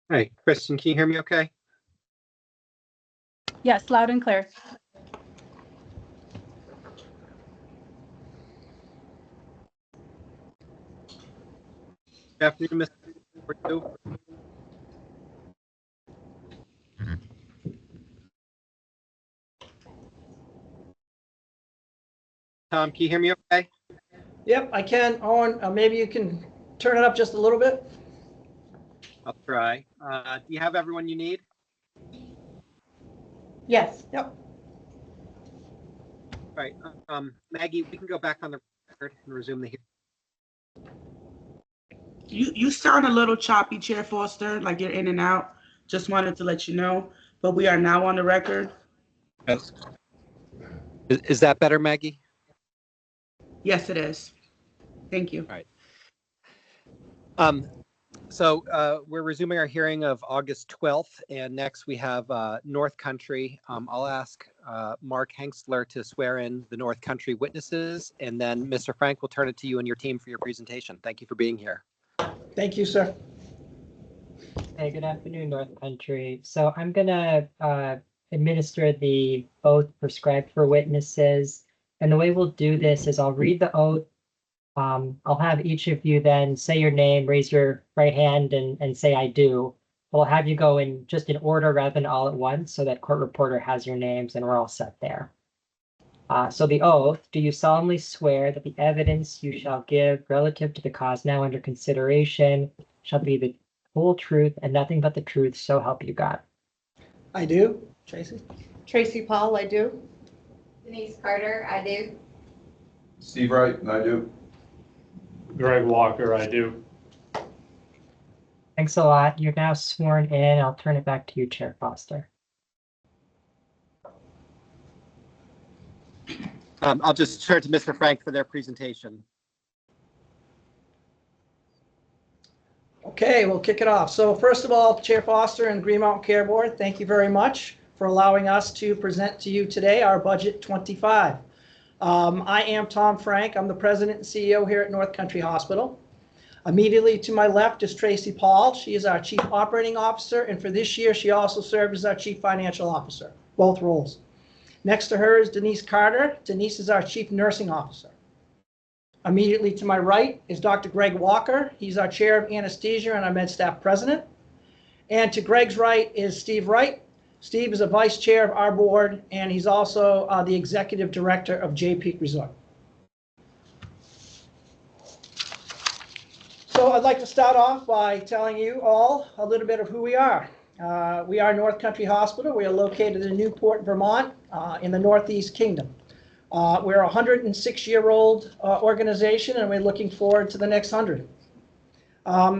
Hey, Kristen, can you hear me okay? Yes, loud and clear. Good afternoon, Mr. Purdue. Tom, can you hear me okay? Yep, I can. Owen, maybe you can turn it up just a little bit. I'll try. Do you have everyone you need? Yes. Yep. All right. Maggie, we can go back on the record and resume the hearing. You sound a little choppy, Chair Foster, like you're in and out. Just wanted to let you know, but we are now on the record. Yes. Is that better, Maggie? Yes, it is. Thank you. All right. So we're resuming our hearing of August 12th, and next we have North Country. I'll ask Mark Hengstler to swear in the North Country witnesses, and then Mr. Frank will turn it to you and your team for your presentation. Thank you for being here. Thank you, sir. Hey, good afternoon, North Country. So I'm gonna administer the oath prescribed for witnesses. And the way we'll do this is I'll read the oath. I'll have each of you then say your name, raise your right hand and say I do. We'll have you go in just in order rather than all at once so that court reporter has your names and we're all set there. So the oath, do you solemnly swear that the evidence you shall give relative to the cause now under consideration shall be the whole truth and nothing but the truth, so help you God? I do. Tracy? Tracy Paul, I do. Denise Carter, I do. Steve Wright, I do. Greg Walker, I do. Thanks a lot. You're now sworn in. I'll turn it back to you, Chair Foster. I'll just turn to Mr. Frank for their presentation. Okay, we'll kick it off. So first of all, Chair Foster and Green Mountain Care Board, thank you very much for allowing us to present to you today our Budget 25. I am Tom Frank. I'm the President and CEO here at North Country Hospital. Immediately to my left is Tracy Paul. She is our Chief Operating Officer, and for this year, she also served as our Chief Financial Officer, both roles. Next to her is Denise Carter. Denise is our Chief Nursing Officer. Immediately to my right is Dr. Greg Walker. He's our Chair of Anesthesia and our Med Staff President. And to Greg's right is Steve Wright. Steve is a Vice Chair of our board, and he's also the Executive Director of Jay Peak Resort. So I'd like to start off by telling you all a little bit of who we are. We are North Country Hospital. We are located in Newport, Vermont, in the Northeast Kingdom. We're a 106-year-old organization, and we're looking forward to the next 100.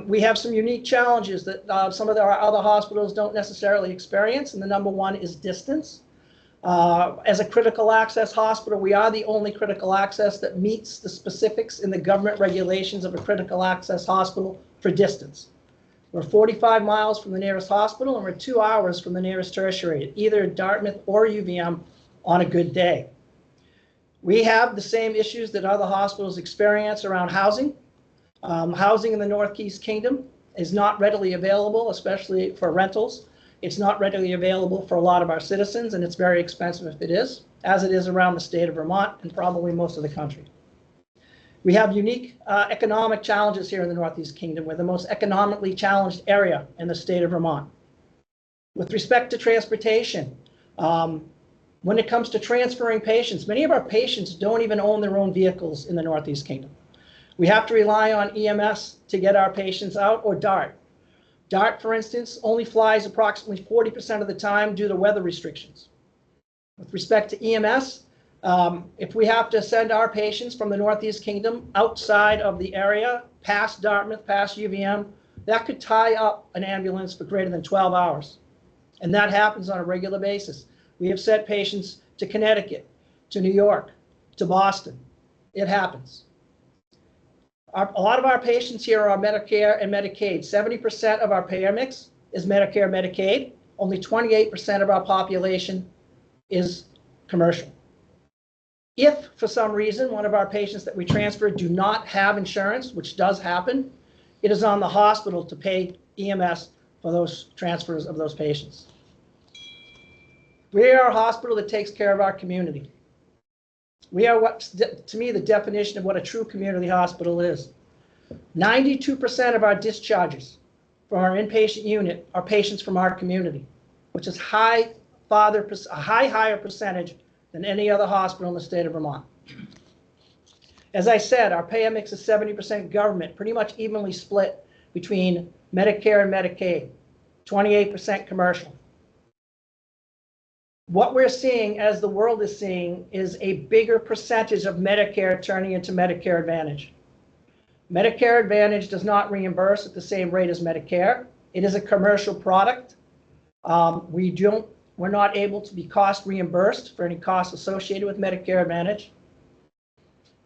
We have some unique challenges that some of our other hospitals don't necessarily experience, and the number one is distance. As a critical access hospital, we are the only critical access that meets the specifics in the government regulations of a critical access hospital for distance. We're 45 miles from the nearest hospital, and we're 2 hours from the nearest tertiary, either Dartmouth or UVM on a good day. We have the same issues that other hospitals experience around housing. Housing in the Northeast Kingdom is not readily available, especially for rentals. It's not readily available for a lot of our citizens, and it's very expensive if it is, as it is around the state of Vermont and probably most of the country. We have unique economic challenges here in the Northeast Kingdom. We're the most economically challenged area in the state of Vermont. With respect to transportation, when it comes to transferring patients, many of our patients don't even own their own vehicles in the Northeast Kingdom. We have to rely on EMS to get our patients out, or DART. DART, for instance, only flies approximately 40% of the time due to weather restrictions. With respect to EMS, if we have to send our patients from the Northeast Kingdom outside of the area, past Dartmouth, past UVM, that could tie up an ambulance for greater than 12 hours. And that happens on a regular basis. We have sent patients to Connecticut, to New York, to Boston. It happens. A lot of our patients here are Medicare and Medicaid. 70% of our payer mix is Medicare, Medicaid. Only 28% of our population is commercial. If, for some reason, one of our patients that we transfer do not have insurance, which does happen, it is on the hospital to pay EMS for those transfers of those patients. We are a hospital that takes care of our community. We are what, to me, the definition of what a true community hospital is. 92% of our discharges from our inpatient unit are patients from our community, which is a higher percentage than any other hospital in the state of Vermont. As I said, our payer mix is 70% government, pretty much evenly split between Medicare and Medicaid, 28% commercial. What we're seeing, as the world is seeing, is a bigger percentage of Medicare turning into Medicare Advantage. Medicare Advantage does not reimburse at the same rate as Medicare. It is a commercial product. We're not able to be cost reimbursed for any costs associated with Medicare Advantage.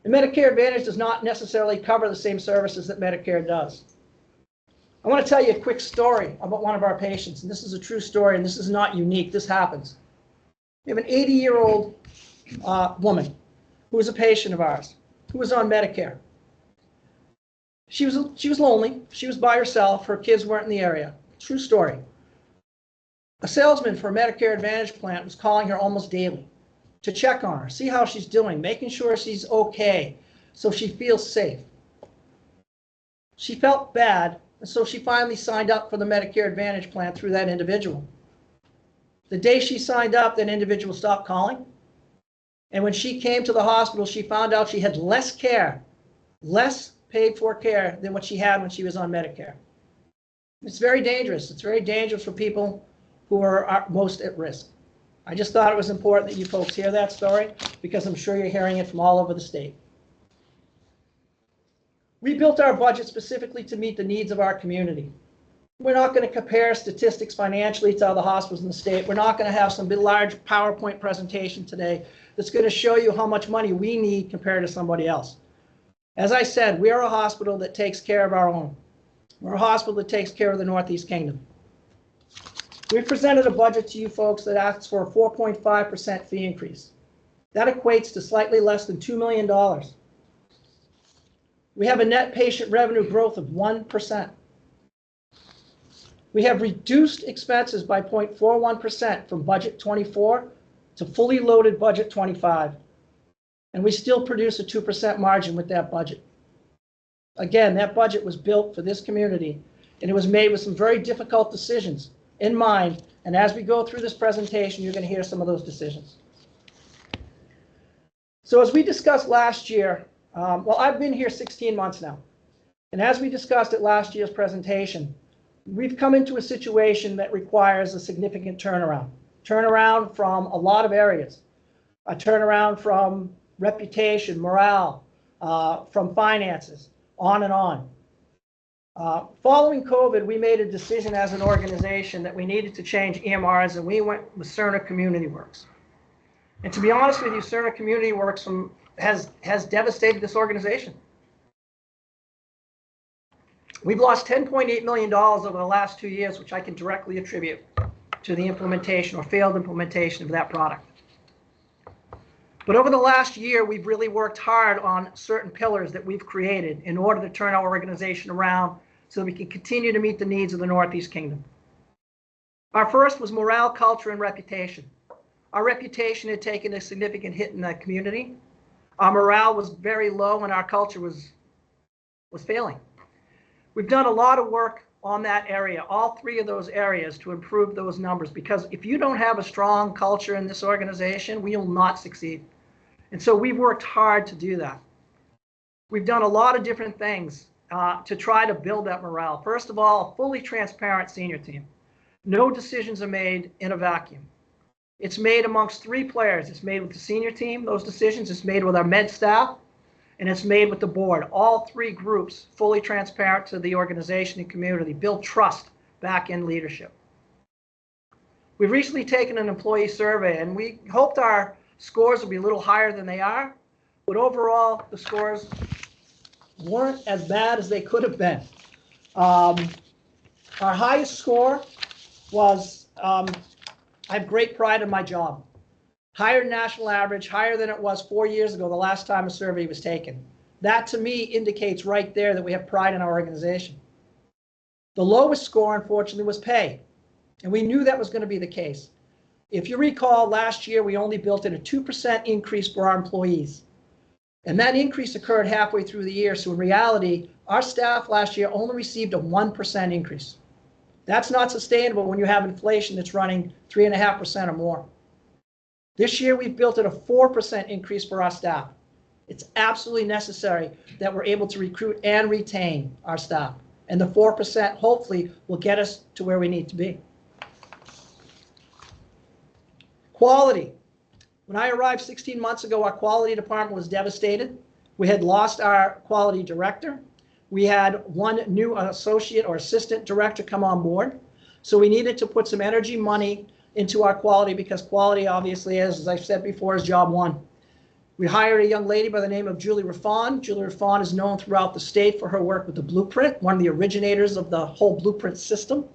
And Medicare Advantage does not necessarily cover the same services that Medicare does. I want to tell you a quick story about one of our patients, and this is a true story, and this is not unique. This happens. We have an 80-year-old woman who was a patient of ours, who was on Medicare. She was lonely. She was by herself. Her kids weren't in the area. True story. A salesman for a Medicare Advantage plan was calling her almost daily to check on her, see how she's doing, making sure she's okay, so she feels safe. She felt bad, and so she finally signed up for the Medicare Advantage plan through that individual. The day she signed up, that individual stopped calling. And when she came to the hospital, she found out she had less care, less paid for care than what she had when she was on Medicare. It's very dangerous. It's very dangerous for people who are most at risk. I just thought it was important that you folks hear that story because I'm sure you're hearing it from all over the state. We built our budget specifically to meet the needs of our community. We're not going to compare statistics financially to other hospitals in the state. We're not going to have some big large PowerPoint presentation today that's going to show you how much money we need compared to somebody else. As I said, we are a hospital that takes care of our own. We're a hospital that takes care of the Northeast Kingdom. We've presented a budget to you folks that asks for a 4.5% fee increase. That equates to slightly less than $2 million. We have a net patient revenue growth of 1%. We have reduced expenses by 0.41% from budget 24 to fully loaded budget 25. And we still produce a 2% margin with that budget. Again, that budget was built for this community, and it was made with some very difficult decisions in mind. And as we go through this presentation, you're going to hear some of those decisions. So as we discussed last year, well, I've been here 16 months now. And as we discussed at last year's presentation, we've come into a situation that requires a significant turnaround. Turnaround from a lot of areas. A turnaround from reputation, morale, from finances, on and on. Following COVID, we made a decision as an organization that we needed to change EMRs, and we went with Cerner Community Works. And to be honest with you, Cerner Community Works has devastated this organization. We've lost $10.8 million over the last 2 years, which I can directly attribute to the implementation or failed implementation of that product. But over the last year, we've really worked hard on certain pillars that we've created in order to turn our organization around so that we can continue to meet the needs of the Northeast Kingdom. Our first was morale, culture, and reputation. Our reputation had taken a significant hit in the community. Our morale was very low and our culture was failing. We've done a lot of work on that area, all three of those areas, to improve those numbers, because if you don't have a strong culture in this organization, we will not succeed. And so we've worked hard to do that. We've done a lot of different things to try to build that morale. First of all, a fully transparent senior team. No decisions are made in a vacuum. It's made amongst three players. It's made with the senior team, those decisions. It's made with our med staff, and it's made with the board. All three groups fully transparent to the organization and community, build trust back in leadership. We've recently taken an employee survey, and we hoped our scores would be a little higher than they are, but overall the scores weren't as bad as they could have been. Our highest score was, I have great pride in my job. Higher than national average, higher than it was 4 years ago, the last time a survey was taken. That to me indicates right there that we have pride in our organization. The lowest score, unfortunately, was pay. And we knew that was going to be the case. If you recall, last year, we only built in a 2% increase for our employees. And that increase occurred halfway through the year. So in reality, our staff last year only received a 1% increase. That's not sustainable when you have inflation that's running 3.5% or more. This year, we've built in a 4% increase for our staff. It's absolutely necessary that we're able to recruit and retain our staff. And the 4% hopefully will get us to where we need to be. Quality. When I arrived 16 months ago, our quality department was devastated. We had lost our quality director. We had one new associate or assistant director come on board. So we needed to put some energy, money into our quality because quality obviously is, as I've said before, is job one. We hired a young lady by the name of Julie Raffon. Julie Raffon is known throughout the state for her work with the Blueprint, one of the originators of the whole Blueprint system.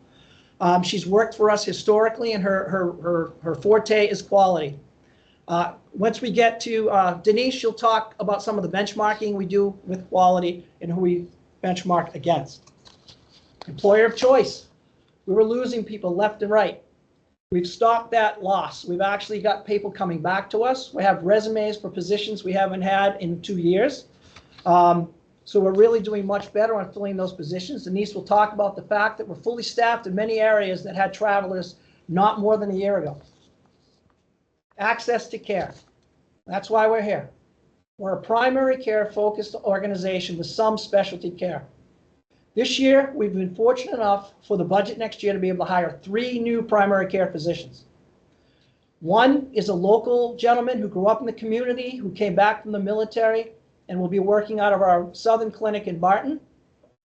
She's worked for us historically, and her forte is quality. Once we get to Denise, she'll talk about some of the benchmarking we do with quality and who we benchmark against. Employer of choice. We were losing people left and right. We've stopped that loss. We've actually got people coming back to us. We have resumes for positions we haven't had in 2 years. So we're really doing much better on filling those positions. Denise will talk about the fact that we're fully staffed in many areas that had travelers not more than a year ago. Access to care. That's why we're here. We're a primary care focused organization with some specialty care. This year, we've been fortunate enough for the budget next year to be able to hire 3 new primary care physicians. One is a local gentleman who grew up in the community, who came back from the military and will be working out of our Southern Clinic in Barton.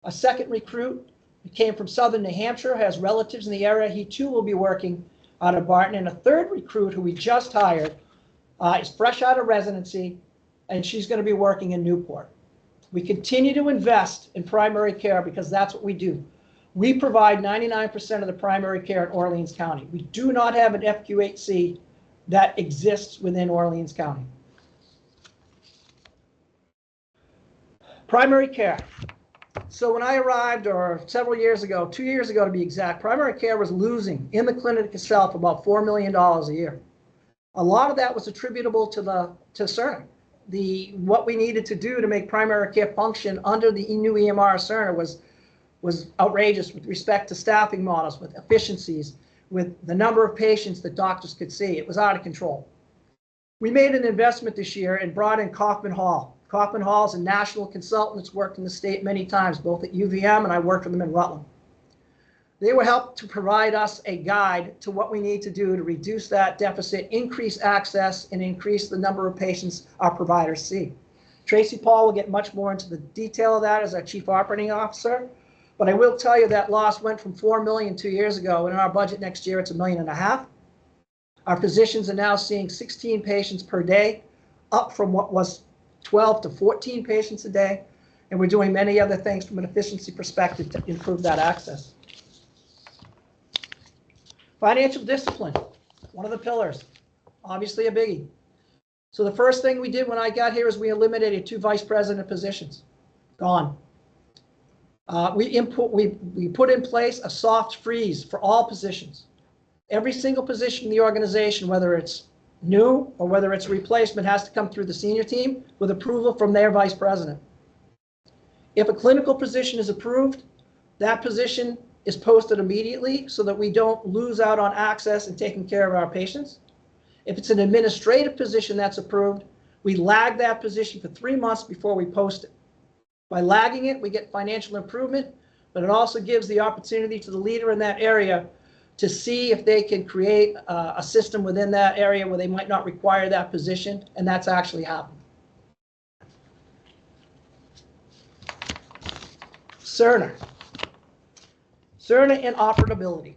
A second recruit who came from Southern New Hampshire, has relatives in the area. He too will be working out of Barton. And a third recruit who we just hired is fresh out of residency, and she's going to be working in Newport. We continue to invest in primary care because that's what we do. We provide 99% of the primary care in Orleans County. We do not have an FQHC that exists within Orleans County. Primary care. So when I arrived, or several years ago, 2 years ago to be exact, primary care was losing in the clinic itself about $4 million a year. A lot of that was attributable to Cerner. What we needed to do to make primary care function under the new EMR Cerner was outrageous with respect to staffing models, with efficiencies, with the number of patients that doctors could see. It was out of control. We made an investment this year and brought in Kaufman Hall. Kaufman Hall is a national consultant that's worked in the state many times, both at UVM and I worked with them in Rutland. They will help to provide us a guide to what we need to do to reduce that deficit, increase access, and increase the number of patients our providers see. Tracy Paul will get much more into the detail of that as our Chief Operating Officer, but I will tell you that loss went from $4 million 2 years ago, and in our budget next year, it's $1.5 million. Our physicians are now seeing 16 patients per day, up from what was 12 to 14 patients a day, and we're doing many other things from an efficiency perspective to improve that access. Financial discipline, one of the pillars, obviously a biggie. So the first thing we did when I got here is we eliminated 2 vice president positions. Gone. We put in place a soft freeze for all positions. Every single position in the organization, whether it's new or whether it's a replacement, has to come through the senior team with approval from their vice president. If a clinical position is approved, that position is posted immediately so that we don't lose out on access and taking care of our patients. If it's an administrative position that's approved, we lag that position for 3 months before we post it. By lagging it, we get financial improvement, but it also gives the opportunity to the leader in that area to see if they can create a system within that area where they might not require that position, and that's actually happened. Cerner. Cerner interoperability.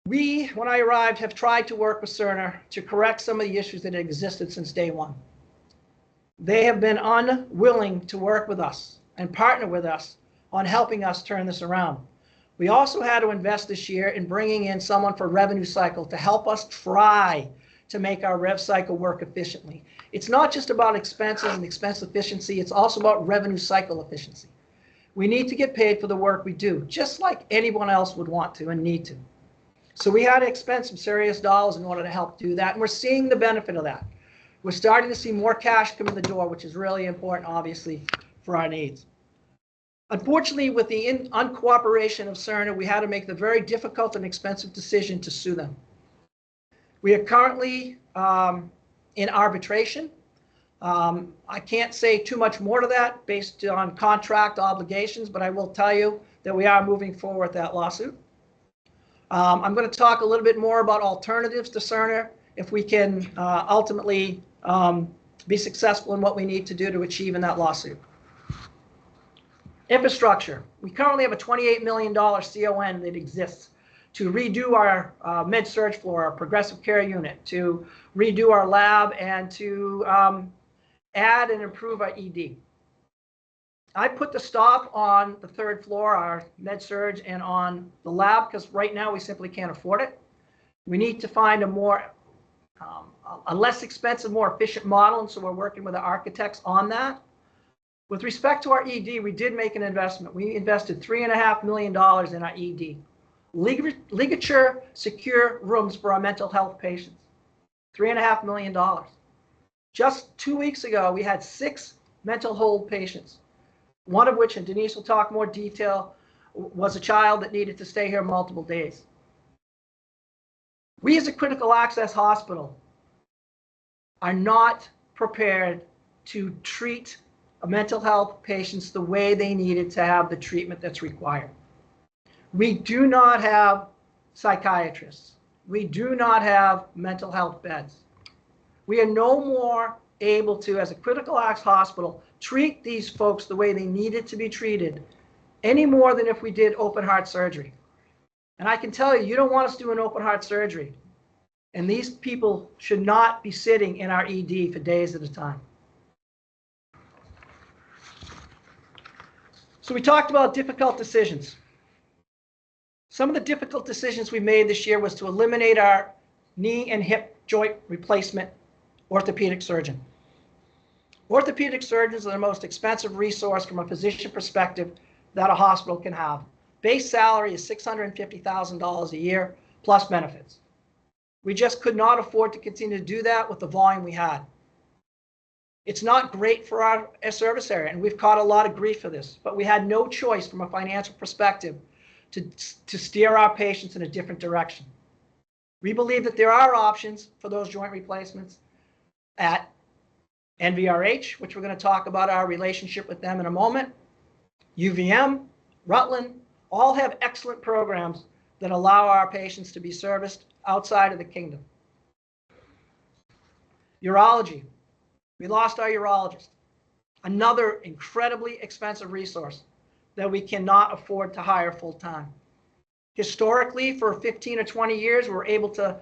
We, when I arrived, have tried to work with Cerner to correct some of the issues that had existed since day one. They have been unwilling to work with us and partner with us on helping us turn this around. We also had to invest this year in bringing in someone for revenue cycle to help us try to make our rev cycle work efficiently. It's not just about expenses and expense efficiency, it's also about revenue cycle efficiency. We need to get paid for the work we do, just like anyone else would want to and need to. So we had to expend some serious dollars in order to help do that, and we're seeing the benefit of that. We're starting to see more cash come in the door, which is really important, obviously, for our needs. Unfortunately, with the uncooperation of Cerner, we had to make the very difficult and expensive decision to sue them. We are currently in arbitration. I can't say too much more to that based on contract obligations, but I will tell you that we are moving forward with that lawsuit. I'm going to talk a little bit more about alternatives to Cerner if we can ultimately be successful in what we need to do to achieve in that lawsuit. Infrastructure. We currently have a $28 million CON that exists to redo our med-surg floor, our progressive care unit, to redo our lab, and to add and improve our ED. I put the stop on the third floor, our med-surg, and on the lab because right now we simply can't afford it. We need to find a less expensive, more efficient model, and so we're working with the architects on that. With respect to our ED, we did make an investment. We invested $3.5 million in our ED. Ligature secure rooms for our mental health patients. $3.5 million. Just 2 weeks ago, we had 6 mental hold patients, one of which, and Denise will talk more detail, was a child that needed to stay here multiple days. We as a critical access hospital are not prepared to treat mental health patients the way they needed to have the treatment that's required. We do not have psychiatrists. We do not have mental health beds. We are no more able to, as a critical access hospital, treat these folks the way they needed to be treated any more than if we did open heart surgery. And I can tell you, you don't want us doing open heart surgery. And these people should not be sitting in our ED for days at a time. So we talked about difficult decisions. Some of the difficult decisions we made this year was to eliminate our knee and hip joint replacement orthopedic surgeon. Orthopedic surgeons are the most expensive resource from a physician perspective that a hospital can have. Base salary is $650,000 a year plus benefits. We just could not afford to continue to do that with the volume we had. It's not great for our service area, and we've caught a lot of grief for this, but we had no choice from a financial perspective to steer our patients in a different direction. We believe that there are options for those joint replacements at NVRH, which we're going to talk about our relationship with them in a moment. UVM, Rutland, all have excellent programs that allow our patients to be serviced outside of the kingdom. Urology. We lost our urologist, another incredibly expensive resource that we cannot afford to hire full-time. Historically, for 15 or 20 years, we were able to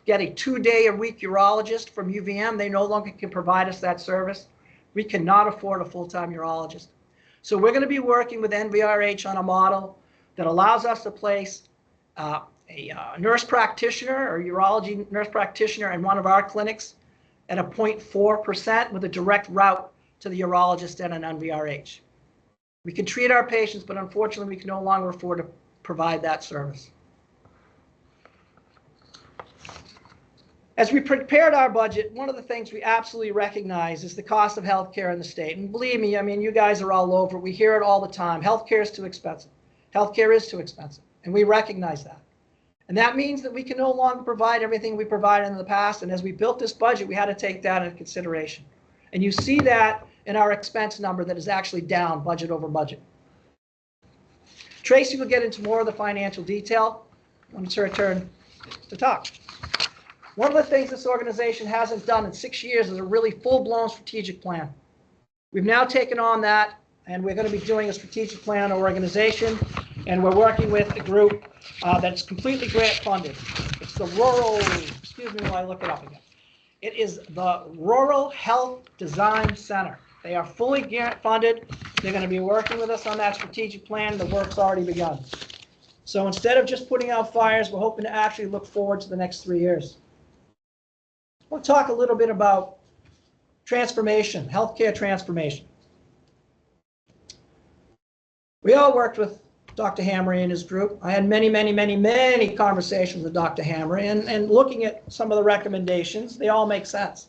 get a 2-day-a-week urologist from UVM. They no longer can provide us that service. We cannot afford a full-time urologist. So we're going to be working with NVRH on a model that allows us to place a nurse practitioner or urology nurse practitioner in one of our clinics at a 0.4% with a direct route to the urologist at an NVRH. We can treat our patients, but unfortunately we can no longer afford to provide that service. As we prepared our budget, one of the things we absolutely recognize is the cost of healthcare in the state. And believe me, I mean, you guys are all over it. We hear it all the time. Healthcare is too expensive. Healthcare is too expensive, and we recognize that. And that means that we can no longer provide everything we provided in the past. And as we built this budget, we had to take that into consideration. And you see that in our expense number that is actually down budget over budget. Tracy will get into more of the financial detail when it's her turn to talk. One of the things this organization hasn't done in 6 years is a really full-blown strategic plan. We've now taken on that, and we're going to be doing a strategic plan organization, and we're working with a group that's completely grant funded. It's the Rural, excuse me while I look it up again. It is the Rural Health Design Center. They are fully grant funded. They're going to be working with us on that strategic plan. The work's already begun. So instead of just putting out fires, we're hoping to actually look forward to the next 3 years. We'll talk a little bit about transformation, healthcare transformation. We all worked with Dr. Hamry and his group. I had many conversations with Dr. Hamry, and looking at some of the recommendations, they all make sense.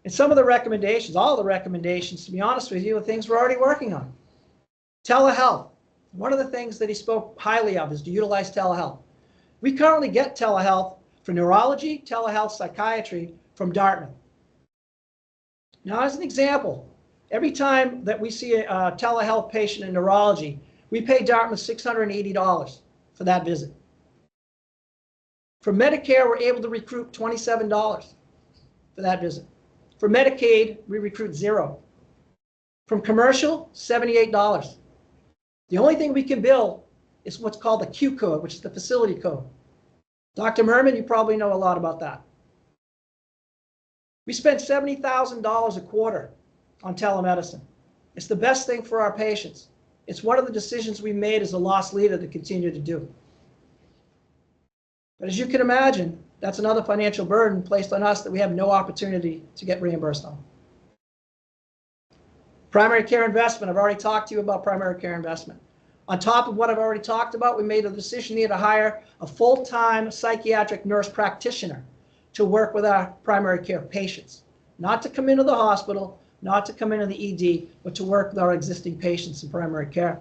And some of the recommendations, all the recommendations, to be honest with you, are things we're already working on. Telehealth. One of the things that he spoke highly of is to utilize telehealth. We currently get telehealth for neurology, telehealth, psychiatry from Dartmouth. Now, as an example, every time that we see a telehealth patient in neurology, we pay Dartmouth $680 for that visit. For Medicare, we're able to recruit $27 for that visit. For Medicaid, we recruit $0. From commercial, $78. The only thing we can bill is what's called the Q code, which is the facility code. Dr. Merman, you probably know a lot about that. We spend $70,000 a quarter on telemedicine. It's the best thing for our patients. It's one of the decisions we made as a loss leader to continue to do. But as you can imagine, that's another financial burden placed on us that we have no opportunity to get reimbursed on. Primary care investment, I've already talked to you about primary care investment. On top of what I've already talked about, we made a decision here to hire a full-time psychiatric nurse practitioner to work with our primary care patients. Not to come into the hospital, not to come into the ED, but to work with our existing patients in primary care.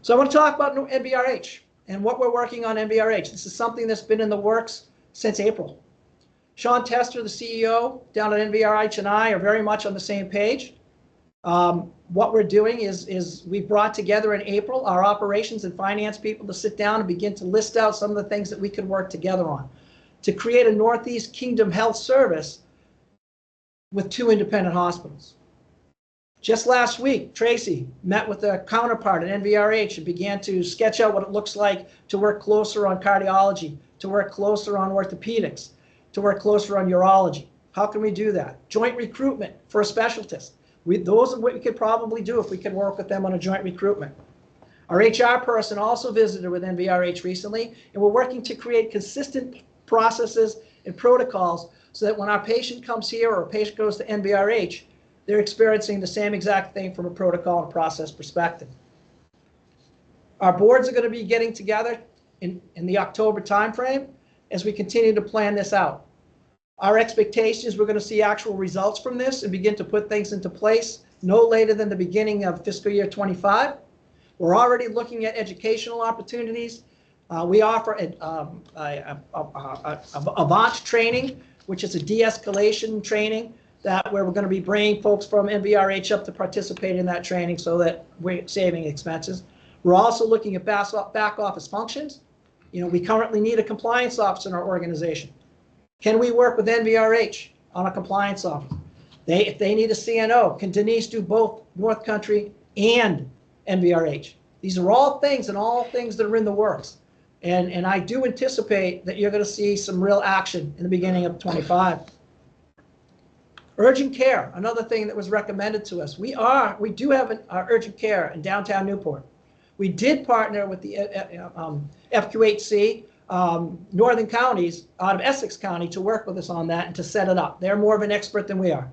So I want to talk about NBRH and what we're working on NBRH. This is something that's been in the works since April. Sean Tester, the CEO down at NBRH, and I are very much on the same page. What we're doing is we brought together in April our operations and finance people to sit down and begin to list out some of the things that we could work together on to create a Northeast Kingdom health service with 2 independent hospitals. Just last week, Tracy met with a counterpart at NVRH and began to sketch out what it looks like to work closer on cardiology, to work closer on orthopedics, to work closer on urology. How can we do that? Joint recruitment for a specialist. Those are what we could probably do if we could work with them on a joint recruitment. Our HR person also visited with NVRH recently, and we're working to create consistent processes and protocols so that when our patient comes here or a patient goes to NVRH, they're experiencing the same exact thing from a protocol and process perspective. Our boards are going to be getting together in the October timeframe as we continue to plan this out. Our expectation is we're going to see actual results from this and begin to put things into place no later than the beginning of fiscal year 25. We're already looking at educational opportunities. We offer Avant training, which is a de-escalation training where we're going to be bringing folks from NVRH up to participate in that training so that we're saving expenses. We're also looking at back office functions. We currently need a compliance officer in our organization. Can we work with NVRH on a compliance officer? If they need a CNO, can Denise do both North Country and NVRH? These are all things that are in the works. And I do anticipate that you're going to see some real action in the beginning of 25. Urgent care, another thing that was recommended to us. We do have our urgent care in downtown Newport. We did partner with the FQHC Northern Counties out of Essex County to work with us on that and to set it up. They're more of an expert than we are.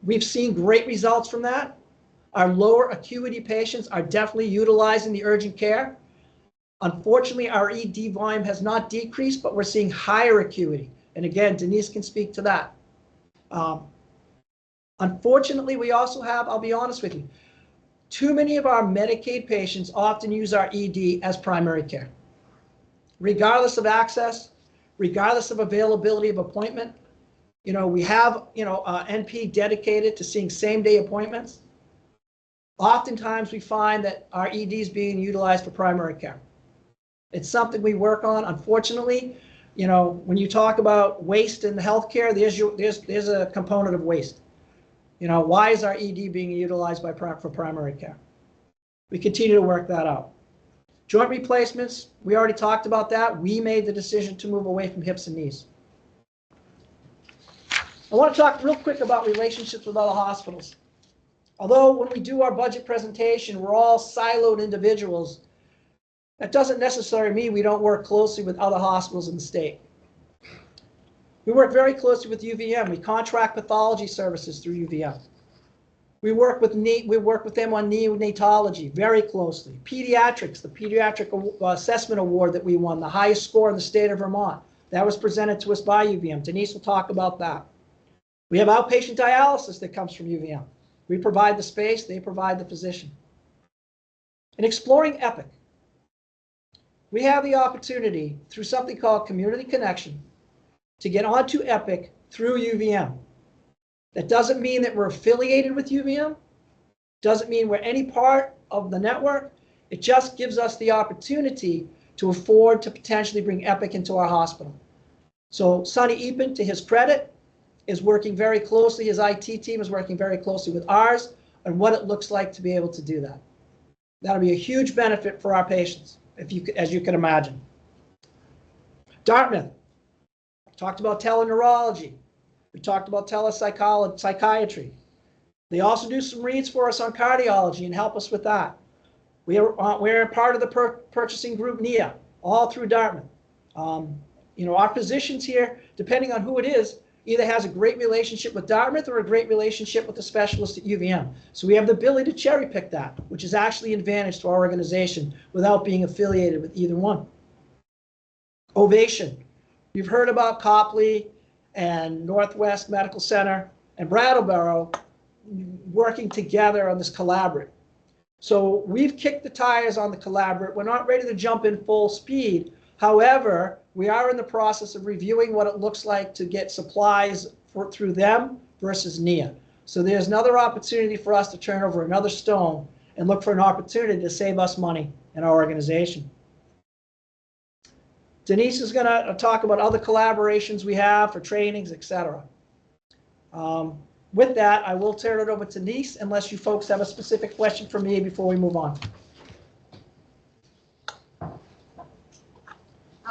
We've seen great results from that. Our lower acuity patients are definitely utilizing the urgent care. Unfortunately, our ED volume has not decreased, but we're seeing higher acuity. And again, Denise can speak to that. Unfortunately, we also have, I'll be honest with you, too many of our Medicaid patients often use our ED as primary care. Regardless of access, regardless of availability of appointment, we have, NP dedicated to seeing same-day appointments. Oftentimes, we find that our ED is being utilized for primary care. It's something we work on. Unfortunately, when you talk about waste in the healthcare, there's a component of waste. Why is our ED being utilized for primary care? We continue to work that out. Joint replacements, we already talked about that. We made the decision to move away from hips and knees. I want to talk real quick about relationships with other hospitals. Although when we do our budget presentation, we're all siloed individuals, that doesn't necessarily mean we don't work closely with other hospitals in the state. We work very closely with UVM. We contract pathology services through UVM. We work with them on neonatology very closely. Pediatrics, the Pediatric Assessment Award that we won, the highest score in the state of Vermont. That was presented to us by UVM. Denise will talk about that. We have outpatient dialysis that comes from UVM. We provide the space, they provide the physician. In exploring Epic, we have the opportunity through something called Community Connection to get onto Epic through UVM. That doesn't mean that we're affiliated with UVM, doesn't mean we're any part of the network. It just gives us the opportunity to afford to potentially bring Epic into our hospital. So Sonny Epen, to his credit, is working very closely, his IT team is working very closely with ours on what it looks like to be able to do that. That'll be a huge benefit for our patients, as you can imagine. Dartmouth, talked about teleneurology. We talked about telepsychiatry. They also do some reads for us on cardiology and help us with that. We're part of the purchasing group NIA, all through Dartmouth. Our physicians here, depending on who it is, either has a great relationship with Dartmouth or a great relationship with the specialist at UVM. So we have the ability to cherry pick that, which is actually an advantage to our organization without being affiliated with either one. Ovation. You've heard about Copley and Northwest Medical Center and Brattleboro working together on this collaborate. So we've kicked the tires on the collaborate. We're not ready to jump in full speed. However, we are in the process of reviewing what it looks like to get supplies through them versus NIA. So there's another opportunity for us to turn over another stone and look for an opportunity to save us money in our organization. Denise is going to talk about other collaborations we have for trainings, etc. With that, I will turn it over to Denise, unless you folks have a specific question for me before we move on.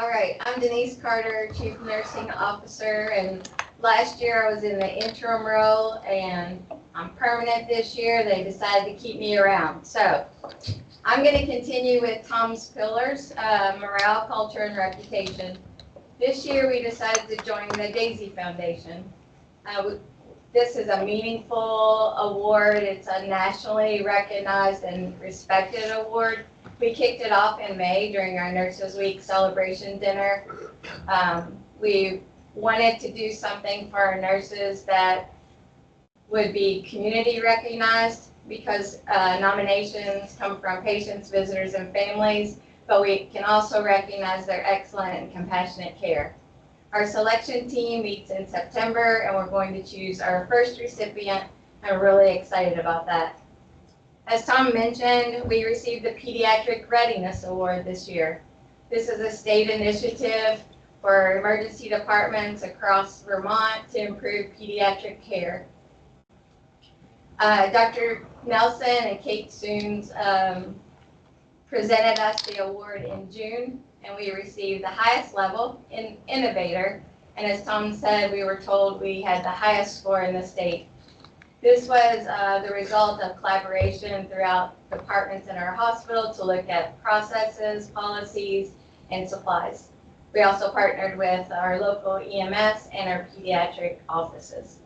All right, I'm Denise Carter, Chief Nursing Officer, and last year I was in the interim role, and I'm permanent this year. They decided to keep me around. So I'm going to continue with Tom's pillars, morale, culture, and reputation. This year we decided to join the Daisy Foundation. This is a meaningful award. It's a nationally recognized and respected award. We kicked it off in May during our Nurses Week celebration dinner. We wanted to do something for our nurses that would be community recognized, because nominations come from patients, visitors, and families, but we can also recognize their excellent and compassionate care. Our selection team meets in September, and we're going to choose our first recipient. I'm really excited about that. As Tom mentioned, we received the Pediatric Readiness Award this year. This is a state initiative for emergency departments across Vermont to improve pediatric care. Dr. Nelson and Kate Soons presented us the award in June, and we received the highest level in Innovator. And as Tom said, we were told we had the highest score in the state. This was the result of collaboration throughout departments in our hospital to look at processes, policies, and supplies. We also partnered with our local EMS and our pediatric offices.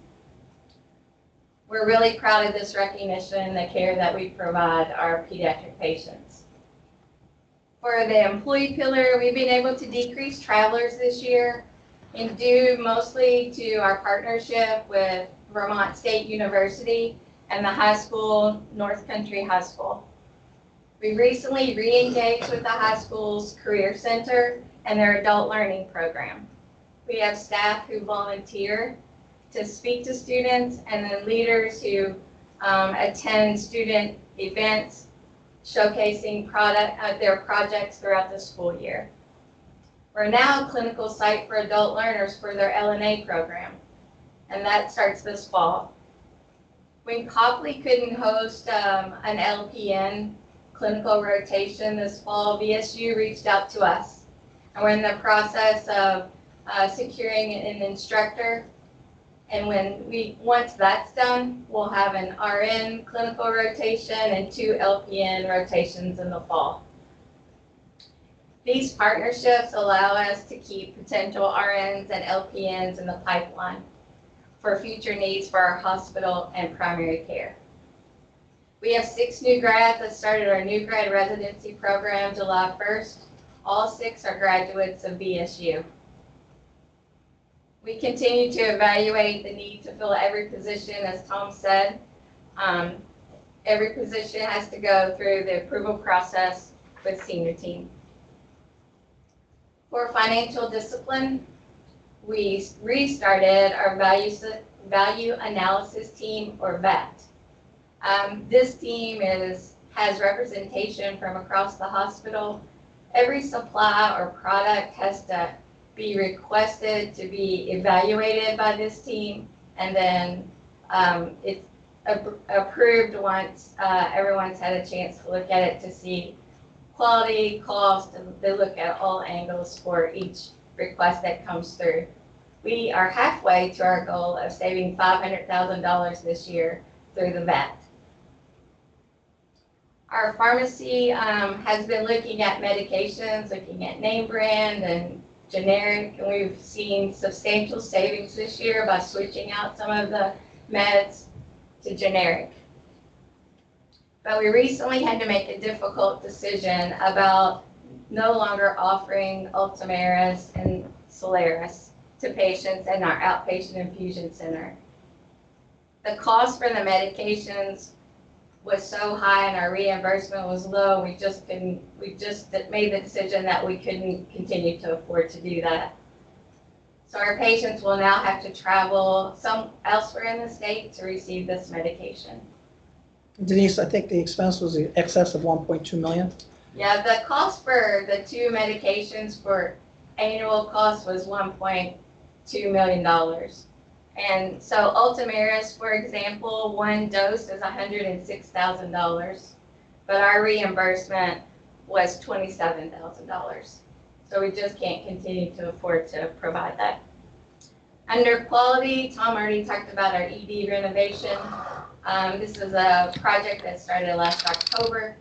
We're really proud of this recognition, the care that we provide our pediatric patients. For the employee pillar, we've been able to decrease travelers this year, and due mostly to our partnership with Vermont State University and the high school, North Country High School. We recently re-engaged with the high school's Career Center and their adult learning program. We have staff who volunteer to speak to students, and then leaders who attend student events showcasing their projects throughout the school year. We're now a clinical site for adult learners for their LNA program, and that starts this fall. When Copley couldn't host an LPN clinical rotation this fall, VSU reached out to us, and we're in the process of securing an instructor. And once that's done, we'll have an RN clinical rotation and 2 LPN rotations in the fall. These partnerships allow us to keep potential RNs and LPNs in the pipeline for future needs for our hospital and primary care. We have 6 new grads that started our new grad residency program July 1st. All 6 are graduates of BSU. We continue to evaluate the need to fill every position, as Tom said. Every position has to go through the approval process with senior team. For financial discipline, we restarted our value analysis team, or VAT. This team has representation from across the hospital. Every supply or product has to be requested to be evaluated by this team, and then it's approved once everyone's had a chance to look at it to see quality, cost, and they look at all angles for each request that comes through. We are halfway to our goal of saving $500,000 this year through the VAT. Our pharmacy has been looking at medications, looking at name brand and generic, and we've seen substantial savings this year by switching out some of the meds to generic. But we recently had to make a difficult decision about no longer offering Ultomiris and Soliris to patients in our outpatient infusion center. The cost for the medications was so high and our reimbursement was low, we just made the decision that we couldn't continue to afford to do that. So our patients will now have to travel elsewhere in the state to receive this medication. Denise, I think the expense was in excess of 1.2 million. Yeah, the cost for the 2 medications for annual cost was $1.2 million. And so Ultomiris, for example, 1 dose is $106,000, but our reimbursement was $27,000. So we just can't continue to afford to provide that. Under quality, Tom already talked about our ED renovation. This is a project that started last October.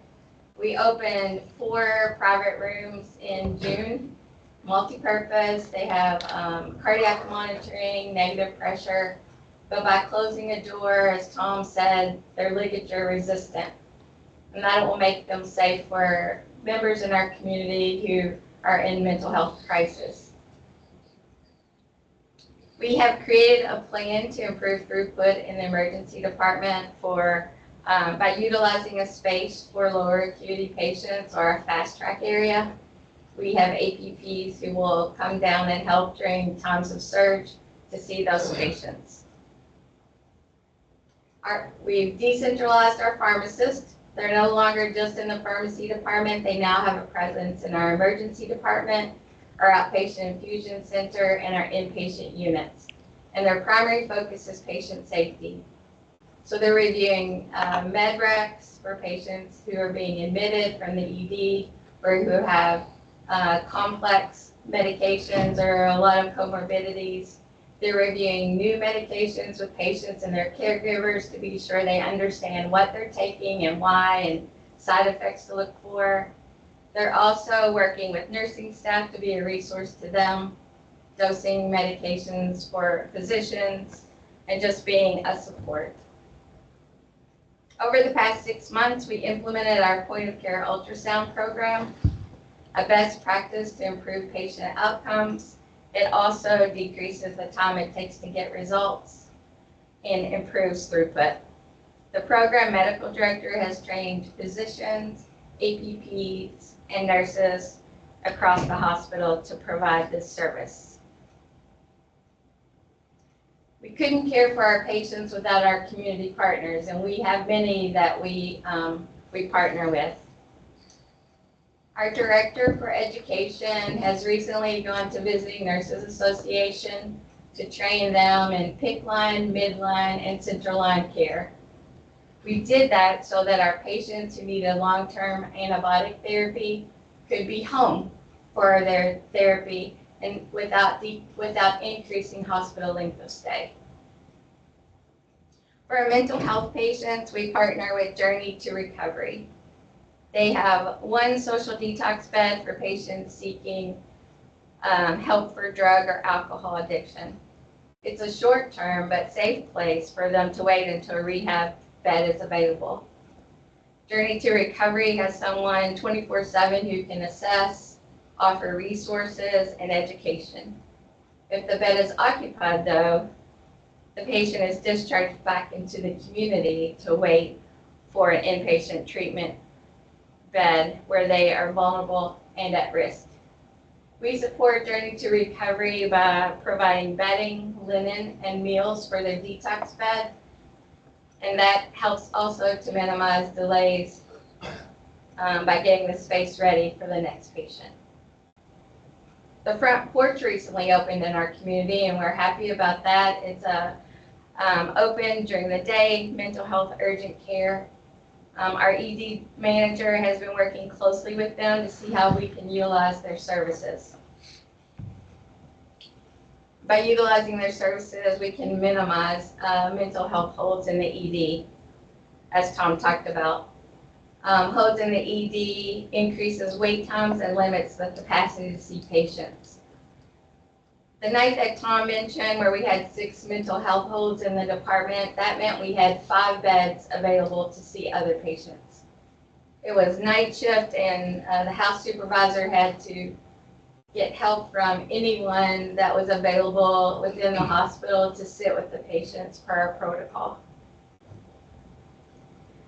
We opened 4 private rooms in June, multi-purpose. They have cardiac monitoring, negative pressure, but by closing a door, as Tom said, they're ligature resistant. And that will make them safe for members in our community who are in mental health crisis. We have created a plan to improve throughput in the emergency department by utilizing a space for lower acuity patients or a fast track area. We have APPs who will come down and help during times of surge to see those patients. We've decentralized our pharmacists. They're no longer just in the pharmacy department. They now have a presence in our emergency department, our outpatient infusion center, and our inpatient units. And their primary focus is patient safety. So they're reviewing med recs for patients who are being admitted from the ED or who have complex medications or a lot of comorbidities. They're reviewing new medications with patients and their caregivers to be sure they understand what they're taking and why and side effects to look for. They're also working with nursing staff to be a resource to them, dosing medications for physicians, and just being a support. Over the past 6 months, we implemented our point-of-care ultrasound program, a best practice to improve patient outcomes. It also decreases the time it takes to get results and improves throughput. The program medical director has trained physicians, APPs, and nurses across the hospital to provide this service. We couldn't care for our patients without our community partners, and we have many that we partner with. Our director for education has recently gone to Visiting Nurses Association to train them in PICC line, midline, and central line care. We did that so that our patients who need a long-term antibiotic therapy could be home for their therapy and without increasing hospital length of stay. For our mental health patients, we partner with Journey to Recovery. They have 1 social detox bed for patients seeking help for drug or alcohol addiction. It's a short-term but safe place for them to wait until a rehab bed is available. Journey to Recovery has someone 24/7 who can assess, offer resources, and education. If the bed is occupied, though, the patient is discharged back into the community to wait for an inpatient treatment bed where they are vulnerable and at risk. We support Journey to Recovery by providing bedding, linen, and meals for their detox bed, and that helps also to minimize delays by getting the space ready for the next patient. The front porch recently opened in our community, and we're happy about that. It's open during the day, mental health urgent care. Our ED manager has been working closely with them to see how we can utilize their services. By utilizing their services, we can minimize mental health holds in the ED, as Tom talked about. Holds in the ED increases wait times and limits the capacity to see patients. The night that Tom mentioned where we had 6 mental health holds in the department, that meant we had 5 beds available to see other patients. It was night shift, and the house supervisor had to get help from anyone that was available within the hospital to sit with the patients per our protocol.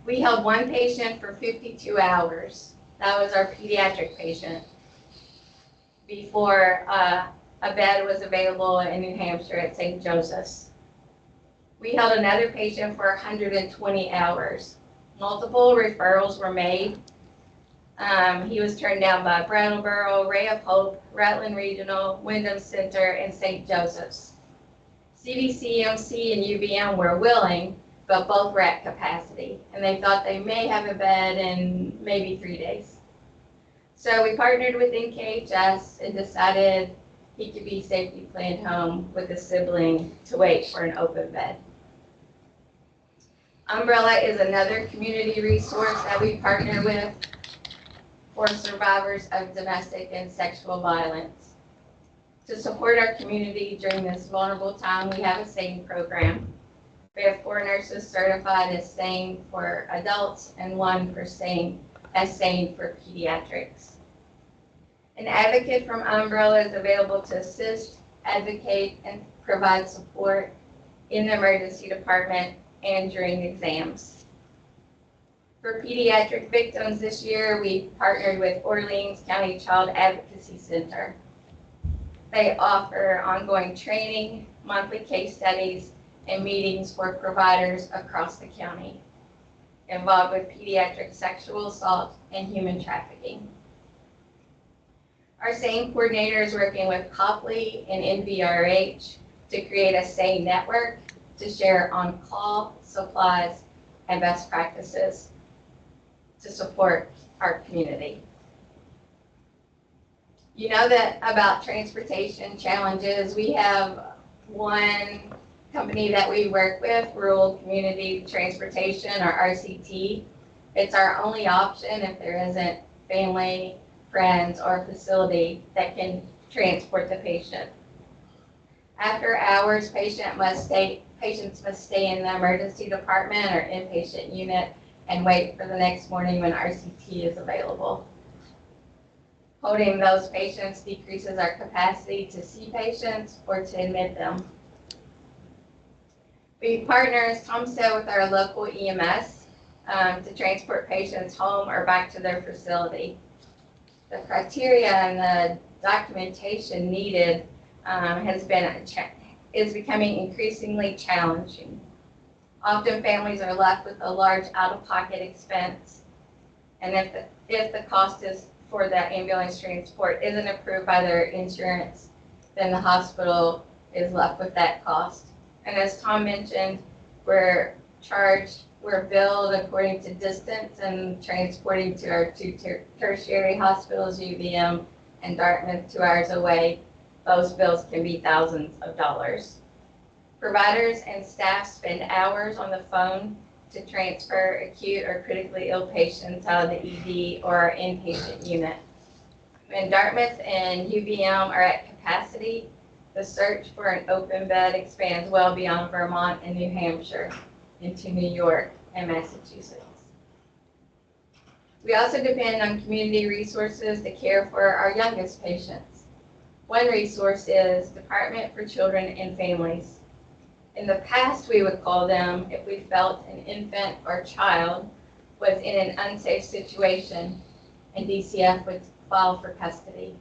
We held 1 patient for 52 hours. That was our pediatric patient before a bed was available in New Hampshire at St. Joseph's. We held another patient for 120 hours. Multiple referrals were made. He was turned down by Brattleboro, Ray of Hope, Rutland Regional, Wyndham Center, and St. Joseph's. CDC, MC, and UVM were willing, but both were at capacity, and they thought they may have a bed in maybe 3 days. So we partnered with NKHS and decided he could be safely planned home with a sibling to wait for an open bed. Umbrella is another community resource that we partner with for survivors of domestic and sexual violence. To support our community during this vulnerable time, we have a SANE program. We have 4 nurses certified as SANE for adults and 1 for SANE for pediatrics. An advocate from Umbrella is available to assist, advocate, and provide support in the emergency department and during exams. For pediatric victims this year, we partnered with Orleans County Child Advocacy Center. They offer ongoing training, monthly case studies, and meetings for providers across the county involved with pediatric sexual assault and human trafficking. Our SANE coordinator is working with Copley and NVRH to create a SANE network to share on-call supplies and best practices to support our community. You know that about transportation challenges. We have one company that we work with, Rural Community Transportation, or RCT. It's our only option if there isn't family, friends, or facility that can transport the patient. After hours, patients must stay in the emergency department or inpatient unit and wait for the next morning when RCT is available. Holding those patients decreases our capacity to see patients or to admit them. We partner, as Tom said, with our local EMS to transport patients home or back to their facility. The criteria and the documentation needed is becoming increasingly challenging. Often families are left with a large out-of-pocket expense, and if the cost is for that ambulance transport isn't approved by their insurance, then the hospital is left with that cost. And as Tom mentioned, we're billed according to distance, and transporting to our 2 tertiary hospitals, UVM and Dartmouth, 2 hours away, those bills can be thousands of dollars. Providers and staff spend hours on the phone to transfer acute or critically ill patients out of the ED or our inpatient unit. When Dartmouth and UVM are at capacity, the search for an open bed expands well beyond Vermont and New Hampshire into New York and Massachusetts. We also depend on community resources to care for our youngest patients. One resource is Department for Children and Families. In the past, we would call them if we felt an infant or child was in an unsafe situation, and DCF would file for custody.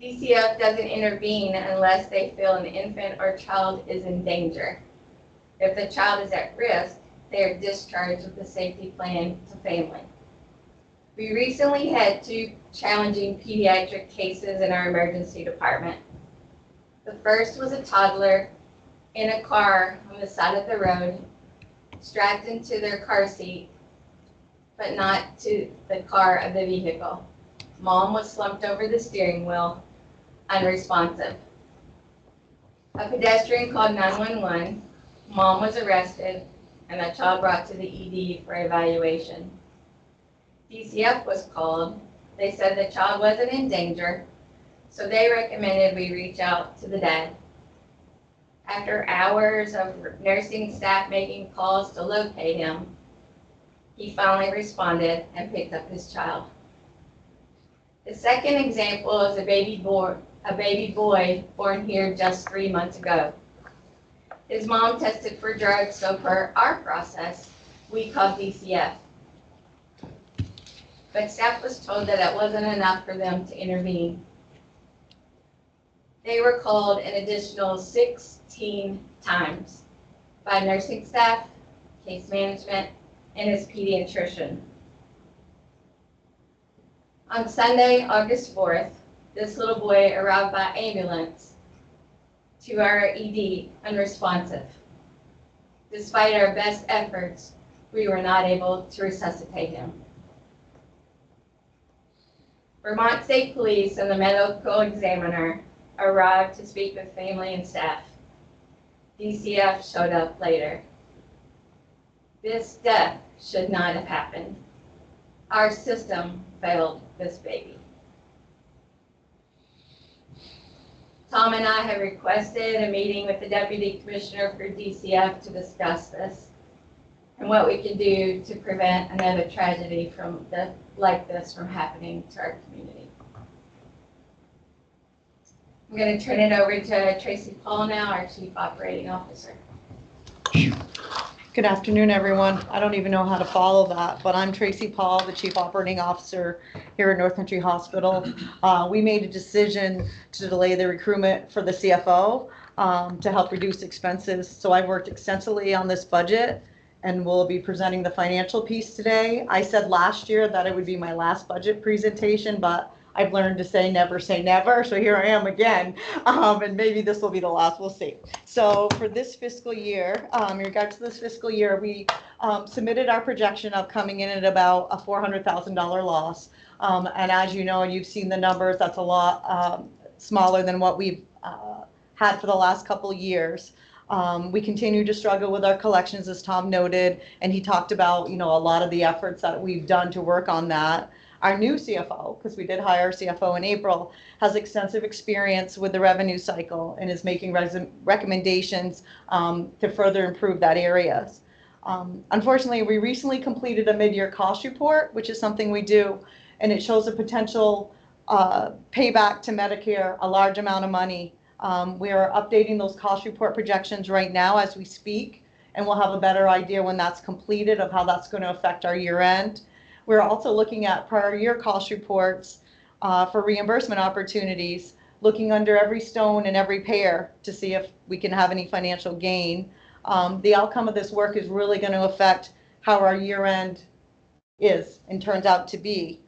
DCF doesn't intervene unless they feel an infant or child is in danger. If the child is at risk, they are discharged with a safety plan to family. We recently had 2 challenging pediatric cases in our emergency department. The first was a toddler in a car on the side of the road, strapped into their car seat, but not to the car of the vehicle. Mom was slumped over the steering wheel, unresponsive. A pedestrian called 911. Mom was arrested, and the child brought to the ED for evaluation. DCF was called. They said the child wasn't in danger, so they recommended we reach out to the dad. After hours of nursing staff making calls to locate him, he finally responded and picked up his child. The second example is a baby boy born here just 3 months ago. His mom tested for drugs, so per our process, we called DCF. But staff was told that it wasn't enough for them to intervene. They were called an additional 16 times by nursing staff, case management, and his pediatrician. On Sunday, August 4th, this little boy arrived by ambulance to our ED unresponsive. Despite our best efforts, we were not able to resuscitate him. Vermont State Police and the medical examiner arrived to speak with family and staff. DCF showed up later. This death should not have happened. Our system failed this baby. Tom and I have requested a meeting with the Deputy Commissioner for DCF to discuss this and what we can do to prevent another tragedy like this from happening to our community. I'm going to turn it over to Tracy Paul now, our Chief Operating Officer. Good afternoon, everyone. I don't even know how to follow that, but I'm Tracy Paul, the Chief Operating Officer here at North Country Hospital. We made a decision to delay the recruitment for the CFO to help reduce expenses. So I've worked extensively on this budget and we'll be presenting the financial piece today. I said last year that it would be my last budget presentation, but I've learned to say never, so here I am again, and maybe this will be the last, we'll see. So for this fiscal year, in regards to this fiscal year, we submitted our projection of coming in at about a $400,000 loss. And as you know, you've seen the numbers, that's a lot smaller than what we've had for the last couple of years. We continue to struggle with our collections, as Tom noted, and he talked about, a lot of the efforts that we've done to work on that. Our new CFO, because we did hire a CFO in April, has extensive experience with the revenue cycle and is making recommendations to further improve that area. Unfortunately, we recently completed a mid-year cost report, which is something we do, and it shows a potential payback to Medicare, a large amount of money. We are updating those cost report projections right now as we speak, and we'll have a better idea when that's completed of how that's going to affect our year end. We're also looking at prior year cost reports for reimbursement opportunities, looking under every stone and every pear to see if we can have any financial gain. The outcome of this work is really going to affect how our year end is and turns out to be.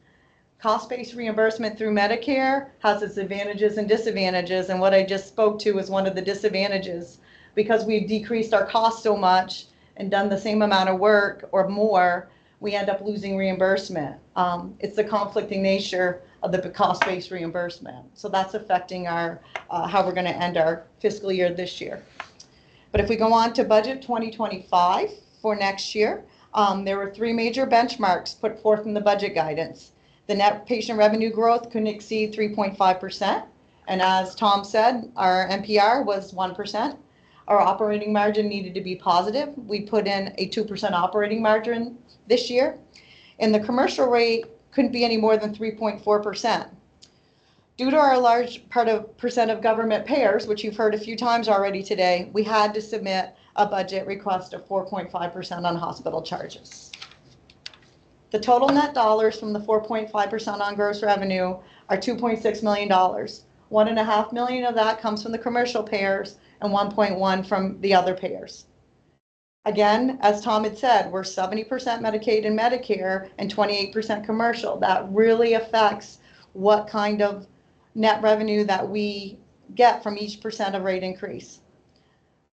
Cost-based reimbursement through Medicare has its advantages and disadvantages, and what I just spoke to is one of the disadvantages. Because we've decreased our costs so much and done the same amount of work or more, we end up losing reimbursement. It's the conflicting nature of the cost-based reimbursement. So that's affecting our how we're going to end our fiscal year this year. But if we go on to budget 2025 for next year, there were 3 major benchmarks put forth in the budget guidance. The net patient revenue growth couldn't exceed 3.5%. And as Tom said, our NPR was 1%. our operating margin needed to be positive. We put in a 2% operating margin this year, and the commercial rate couldn't be any more than 3.4%. Due to our large percent of government payers, which you've heard a few times already today, we had to submit a budget request of 4.5% on hospital charges. The total net dollars from the 4.5% on gross revenue are $2.6 million. $1.5 million of that comes from the commercial payers and 1.1 from the other payers. Again, as Tom had said, we're 70% Medicaid and Medicare and 28% commercial. That really affects what kind of net revenue that we get from each percent of rate increase.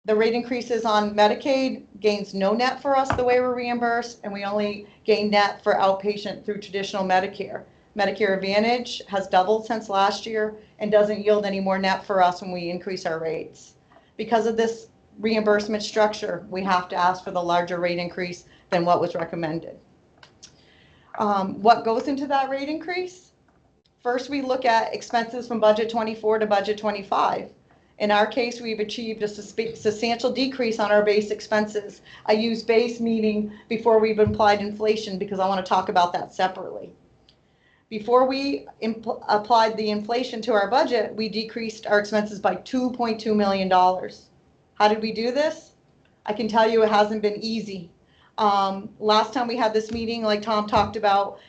The rate increases on Medicaid gains no net for us the way we're reimbursed, and we only gain net for outpatient through traditional Medicare. Medicare Advantage has doubled since last year and doesn't yield any more net for us when we increase our rates. Because of this reimbursement structure, we have to ask for the larger rate increase than what was recommended. What goes into that rate increase? First, we look at expenses from budget 24 to budget 25. In our case, we've achieved a substantial decrease on our base expenses. I use base meaning before we've applied inflation because I want to talk about that separately. Before we applied the inflation to our budget, we decreased our expenses by $2.2 million. How did we do this? I can tell you it hasn't been easy. Last time we had this meeting, like Tom talked about,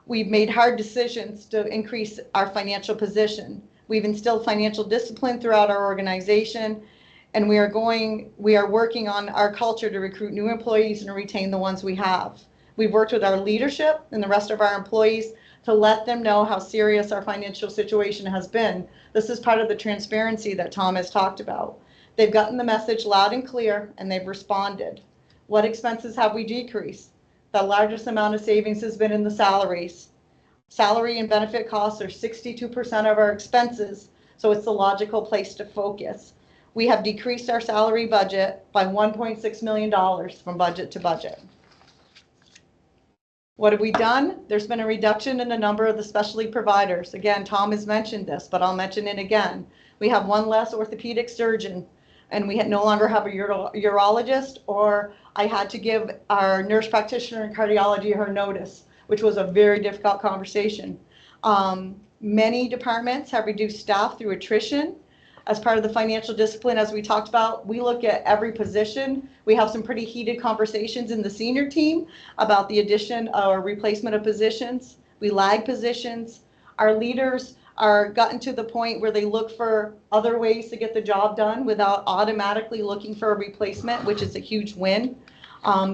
we've made hard decisions to increase our financial position. We've instilled financial discipline throughout our organization, and we are working on our culture to recruit new employees and retain the ones we have. We've worked with our leadership and the rest of our employees to let them know how serious our financial situation has been. This is part of the transparency that Tom has talked about. They've gotten the message loud and clear, and they've responded. What expenses have we decreased? The largest amount of savings has been in the salaries. Salary and benefit costs are 62% of our expenses, so it's the logical place to focus. We have decreased our salary budget by $1.6 million from budget to budget. What have we done? There's been a reduction in the number of the specialty providers. Again, Tom has mentioned this, but I'll mention it again. We have one less orthopedic surgeon, and we no longer have a urologist, or I had to give our nurse practitioner in cardiology her notice, which was a very difficult conversation. Many departments have reduced staff through attrition. As part of the financial discipline, as we talked about, we look at every position. We have some pretty heated conversations in the senior team about the addition or replacement of positions. We lag positions. Our leaders are gotten to the point where they look for other ways to get the job done without automatically looking for a replacement, which is a huge win.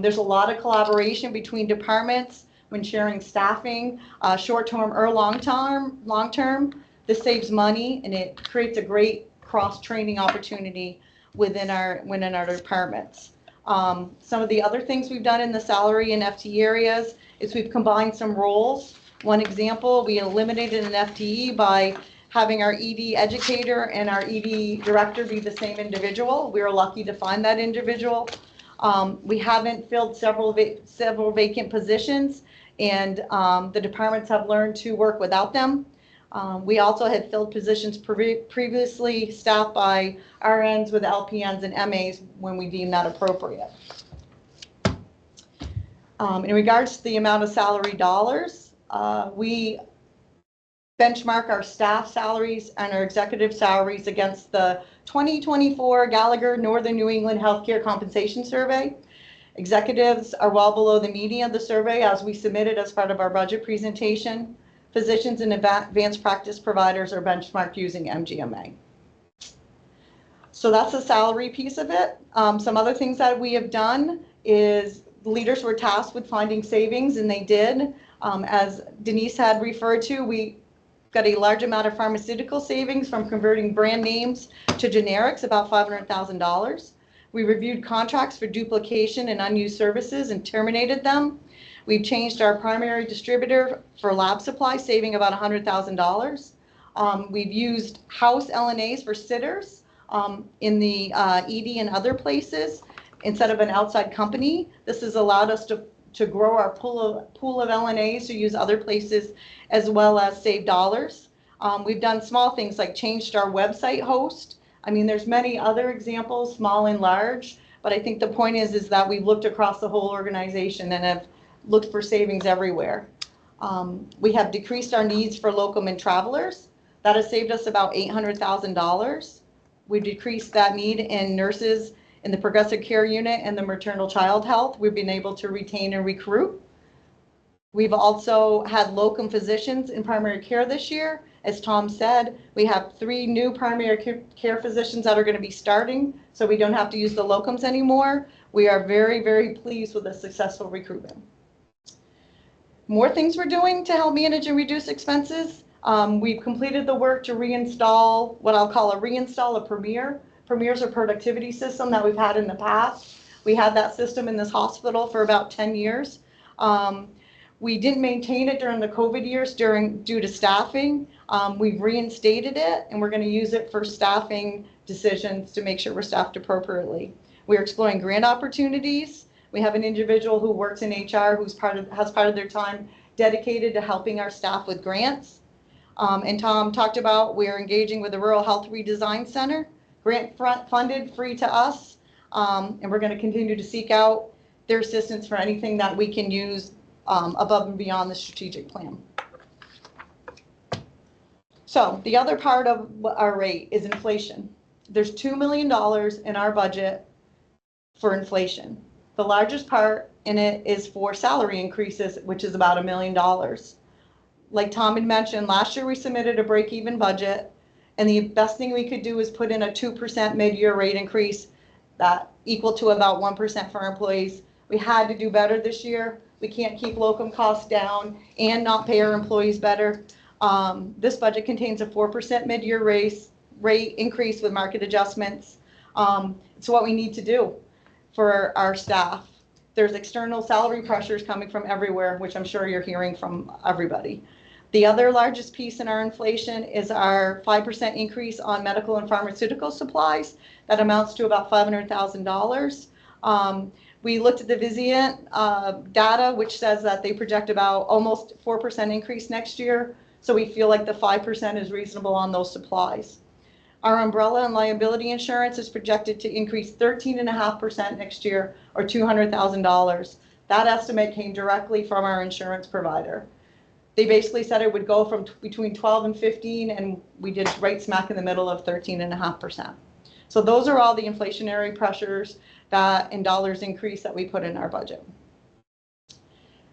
There's a lot of collaboration between departments when sharing staffing, short-term or long-term. This saves money, and it creates a great cross-training opportunity within our departments. Some of the other things we've done in the salary and FTE areas is we've combined some roles. One example, we eliminated an FTE by having our ED educator and our ED director be the same individual. We were lucky to find that individual. We haven't filled several vacant positions, and the departments have learned to work without them. We also had filled positions previously staffed by RNs with LPNs and MAs when we deemed that appropriate. In regards to the amount of salary dollars, we benchmark our staff salaries and our executive salaries against the 2024 Gallagher Northern New England Healthcare Compensation Survey. Executives are well below the median of the survey as we submitted as part of our budget presentation. Physicians and advanced practice providers are benchmarked using MGMA. So that's the salary piece of it. Some other things that we have done is leaders were tasked with finding savings, and they did. As Denise had referred to, we got a large amount of pharmaceutical savings from converting brand names to generics, about $500,000. We reviewed contracts for duplication and unused services and terminated them. We've changed our primary distributor for lab supplies, saving about $100,000. We've used house LNAs for sitters in the ED and other places instead of an outside company. This has allowed us to grow our pool of LNAs to use other places as well as save dollars. We've done small things like changed our website host I mean, there's many other examples, small and large, but I think the point is that we've looked across the whole organization and have looked for savings everywhere. We have decreased our needs for locum and travelers. That has saved us about $800,000. We've decreased that need in nurses in the progressive care unit and the maternal child health. We've been able to retain and recruit. We've also had locum physicians in primary care this year. As Tom said, we have 3 new primary care physicians that are going to be starting, so we don't have to use the locums anymore. We are very, very pleased with the successful recruitment. More things we're doing to help manage and reduce expenses. We've completed the work to reinstall what I'll call a reinstall of Premier. Premier is a productivity system that we've had in the past. We had that system in this hospital for about 10 years. We didn't maintain it during the COVID years due to staffing. We've reinstated it, and we're going to use it for staffing decisions to make sure we're staffed appropriately. We're exploring grant opportunities. We have an individual who works in HR who's has part of their time dedicated to helping our staff with grants. And Tom talked about we're engaging with the Rural Health Redesign Center, grant funded, free to us, and we're going to continue to seek out their assistance for anything that we can use above and beyond the strategic plan. So the other part of our rate is inflation. There's $2 million in our budget for inflation. The largest part in it is for salary increases, which is about $1 million. Like Tom had mentioned, last year we submitted a break-even budget, and the best thing we could do is put in a 2% mid-year rate increase that equal to about 1% for our employees. We had to do better this year. We can't keep locum costs down and not pay our employees better. This budget contains a 4% mid-year rate increase with market adjustments. It's what we need to do for our staff. There's external salary pressures coming from everywhere, which I'm sure you're hearing from everybody. The other largest piece in our inflation is our 5% increase on medical and pharmaceutical supplies. That amounts to about $500,000. We looked at the Vizient data, which says that they project about almost 4% increase next year. So we feel like the 5% is reasonable on those supplies. Our umbrella and liability insurance is projected to increase 13.5% next year, or $200,000. That estimate came directly from our insurance provider. They basically said it would go from between 12 and 15, and we did right smack in the middle of 13.5%. So those are all the inflationary pressures that in dollars increase that we put in our budget.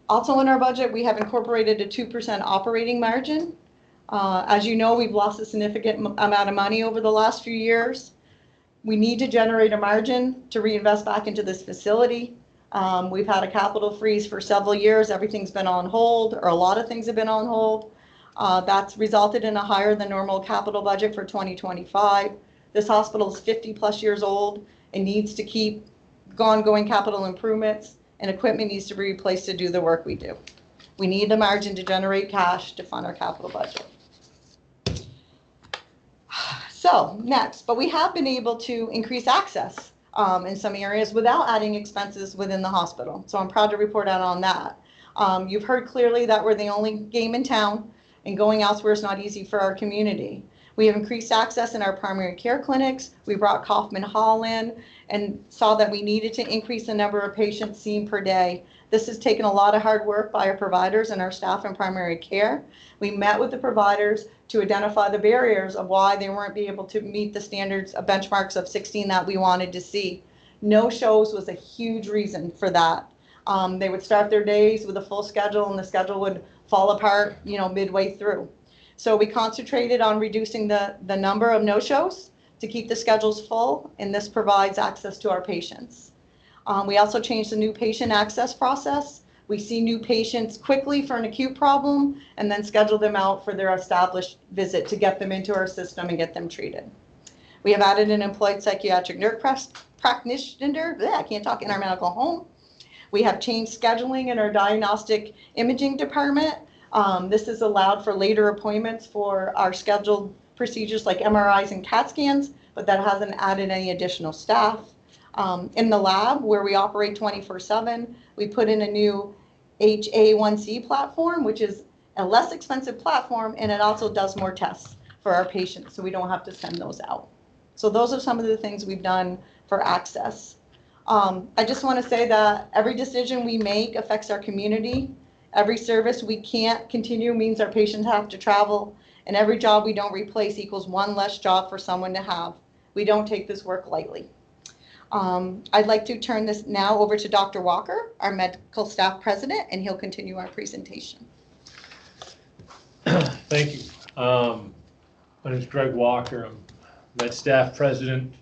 Also in our budget, we have incorporated a 2% operating margin. As you know, we've lost a significant amount of money over the last few years. We need to generate a margin to reinvest back into this facility. We've had a capital freeze for several years. Everything's been on hold, or a lot of things have been on hold. That's resulted in a higher than normal capital budget for 2025. This hospital is 50+ years old and needs to keep ongoing capital improvements, and equipment needs to be replaced to do the work we do. We need a margin to generate cash to fund our capital budget. So next, but we have been able to increase access in some areas without adding expenses within the hospital. So I'm proud to report out on that. You've heard clearly that we're the only game in town, and going elsewhere is not easy for our community. We have increased access in our primary care clinics. We brought Kaufman Hall in and saw that we needed to increase the number of patients seen per day. This has taken a lot of hard work by our providers and our staff in primary care. We met with the providers to identify the barriers of why they weren't be able to meet the standards of benchmarks of 16 that we wanted to see. No shows was a huge reason for that. They would start their days with a full schedule, and the schedule would fall apart, midway through. So we concentrated on reducing the number of no-shows to keep the schedules full, and this provides access to our patients. We also changed the new patient access process. We see new patients quickly for an acute problem and then schedule them out for their established visit to get them into our system and get them treated. We have added an employed psychiatric nurse practitioner, I can't talk, in our medical home. We have changed scheduling in our diagnostic imaging department. This is allowed for later appointments for our scheduled procedures like MRIs and CAT scans, but that hasn't added any additional staff. In the lab, where we operate 24/7, we put in a new HA1C platform, which is a less expensive platform, and it also does more tests for our patients, so we don't have to send those out. So So those are some of the things we've done for access. I just want to say that every decision we make affects our community. Every service we can't continue means our patients have to travel, and every job we don't replace equals one less job for someone to have. We don't take this work lightly. I'd like to turn this now over to Dr. Walker, our medical staff president, and he'll continue our presentation. Thank you. My name is Greg Walker. I'm med staff president,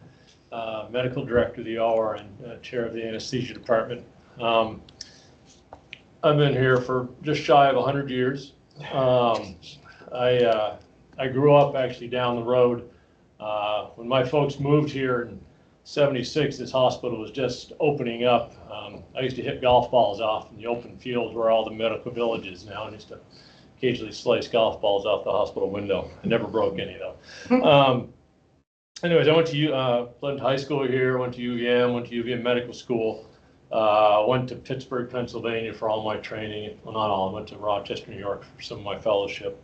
medical director of the OR, and chair of the anesthesia department. I've been here for just shy of 100 years. I grew up actually down the road. When my folks moved here in '76, this hospital was just opening up. I used to hit golf balls off in the open fields where all the medical villages now. I used to occasionally slice golf balls off the hospital window. I never broke any though. Anyways, I went to Pleasant High School here, went to UVM, went to UVM Medical School, went to Pittsburgh, Pennsylvania for all my training. Well, not all, I went to Rochester, New York for some of my fellowship.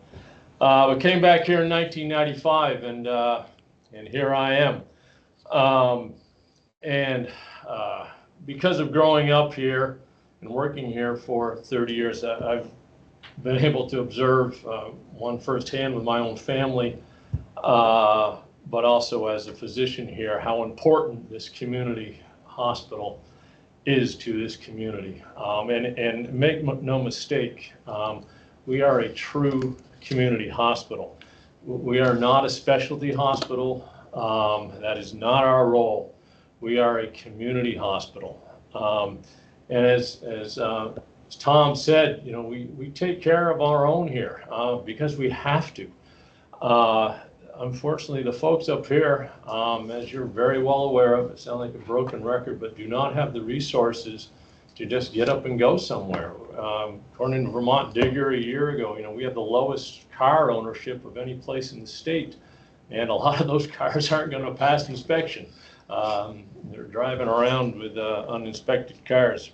But came back here in 1995 and here I am. Because of growing up here and working here for 30 years, I've been able to observe one firsthand with my own family, but also as a physician here, how important this community hospital is to this community. And make no mistake, we are a true community hospital. We are not a specialty hospital. That is not our role. We are a community hospital. And as Tom said, you know, we take care of our own here because we have to. Unfortunately, the folks up here, as you're very well aware of, it sounds like a broken record, but do not have the resources to just get up and go somewhere. According to Vermont Digger a year ago, you know, we have the lowest car ownership of any place in the state, and a lot of those cars aren't going to pass inspection. They're driving around with uninspected cars.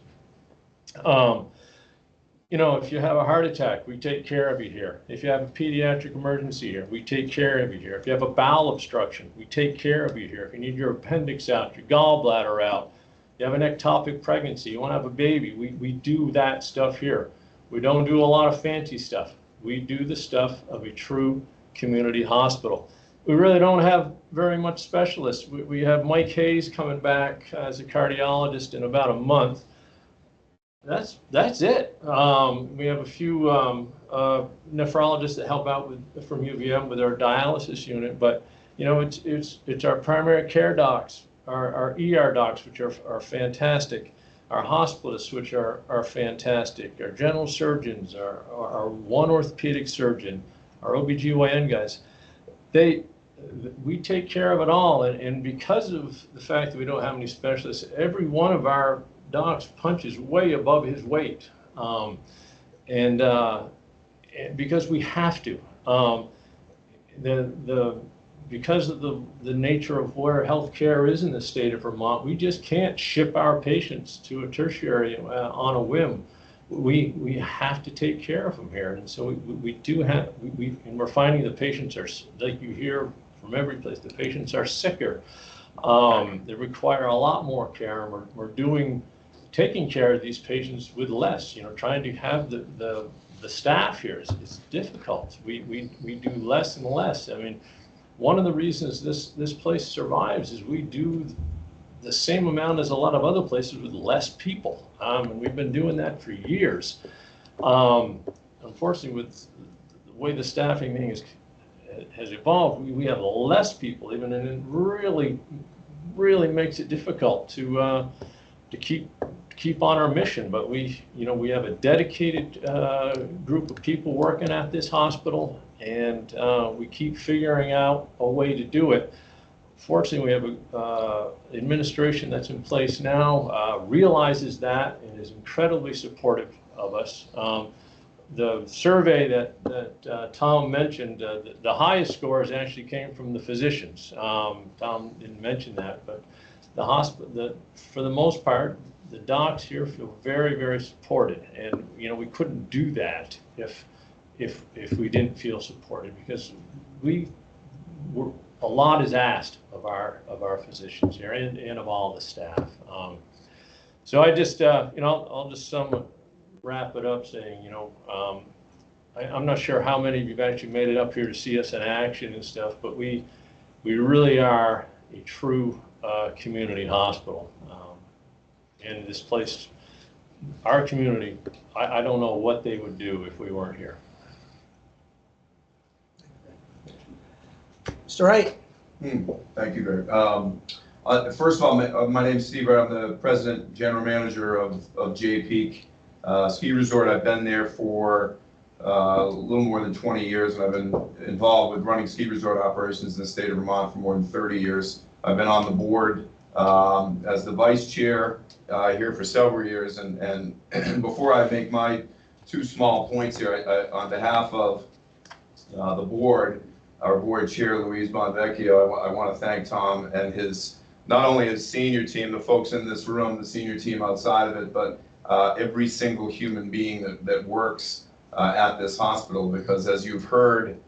You know, if you have a heart attack, we take care of you here. If you have a pediatric emergency here, we take care of you here. If you have a bowel obstruction, we take care of you here. If you need your appendix out, your gallbladder out, you have an ectopic pregnancy, you want to have a baby, we do that stuff here. We don't do a lot of fancy stuff. We do the stuff of a true community hospital. We really don't have very much specialists. We have Mike Hayes coming back as a cardiologist in about a month. That's it. We have a few nephrologists that help out from UVM with our dialysis unit, but you know, it's our primary care docs, our ER docs, which are fantastic, our hospitalists, which are fantastic, our general surgeons, our one orthopedic surgeon, our OBGYN guys. We take care of it all, and because of the fact that we don't have any specialists, every one of our docs punches way above his weight, and because we have to. Because of the nature of where healthcare is in the state of Vermont, we just can't ship our patients to a tertiary on a whim. We have to take care of them here, and so we do have, and we're finding the patients are, like you hear from every place, the patients are sicker. They require a lot more care, and we're taking care of these patients with less. You know, trying to have the staff here is difficult. We do less and less. I mean, one of the reasons this place survives is we do the same amount as a lot of other places with less people, and we've been doing that for years. Unfortunately, with the way the staffing thing has evolved, we have less people even, and it really makes it difficult to keep on our mission. But we have a dedicated group of people working at this hospital, and we keep figuring out a way to do it. Fortunately, we have an administration that's in place now, realizes that, and is incredibly supportive of us. The survey that Tom mentioned, the highest scores actually came from the physicians. Tom didn't mention that, but the hospital, for the most part, the docs here feel very, very supported, and you know, we couldn't do that if we didn't feel supported, because a lot is asked of our physicians here and of all the staff. So I just, I'll just somewhat wrap it up saying, I'm not sure how many of you actually made it up here to see us in action and stuff, but we really are a true community hospital. And this place, our community, I don't know what they would do if we weren't here. Mr. Wright. Thank you, Greg. First of all, my name is Steve Wright. I'm the president, general manager of Jay-Peak Ski Resort. I've been there for a little more than 20 years, and I've been involved with running ski resort operations in the state of Vermont for more than 30 years. I've been on the board as the vice chair here for several years, and before I make my two small points here, on behalf of the board, our board chair, Louise Bonvecchio, I want to thank Tom and not only his senior team, the folks in this room, the senior team outside of it, but every single human being that works at this hospital, because as you've heard,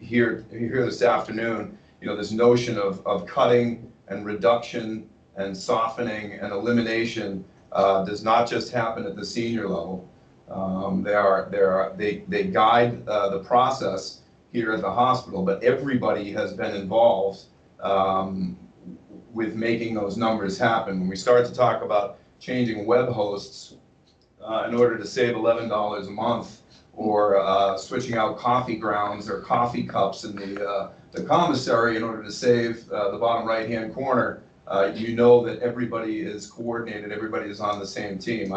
here this afternoon, this notion of cutting and reduction and softening and elimination does not just happen at the senior level. They guide the process here at the hospital, but everybody has been involved with making those numbers happen. When we start to talk about changing web hosts in order to save $11 a month, or switching out coffee grounds or coffee cups in the commissary in order to save the bottom right-hand corner, you know that everybody is coordinated, everybody is on the same team.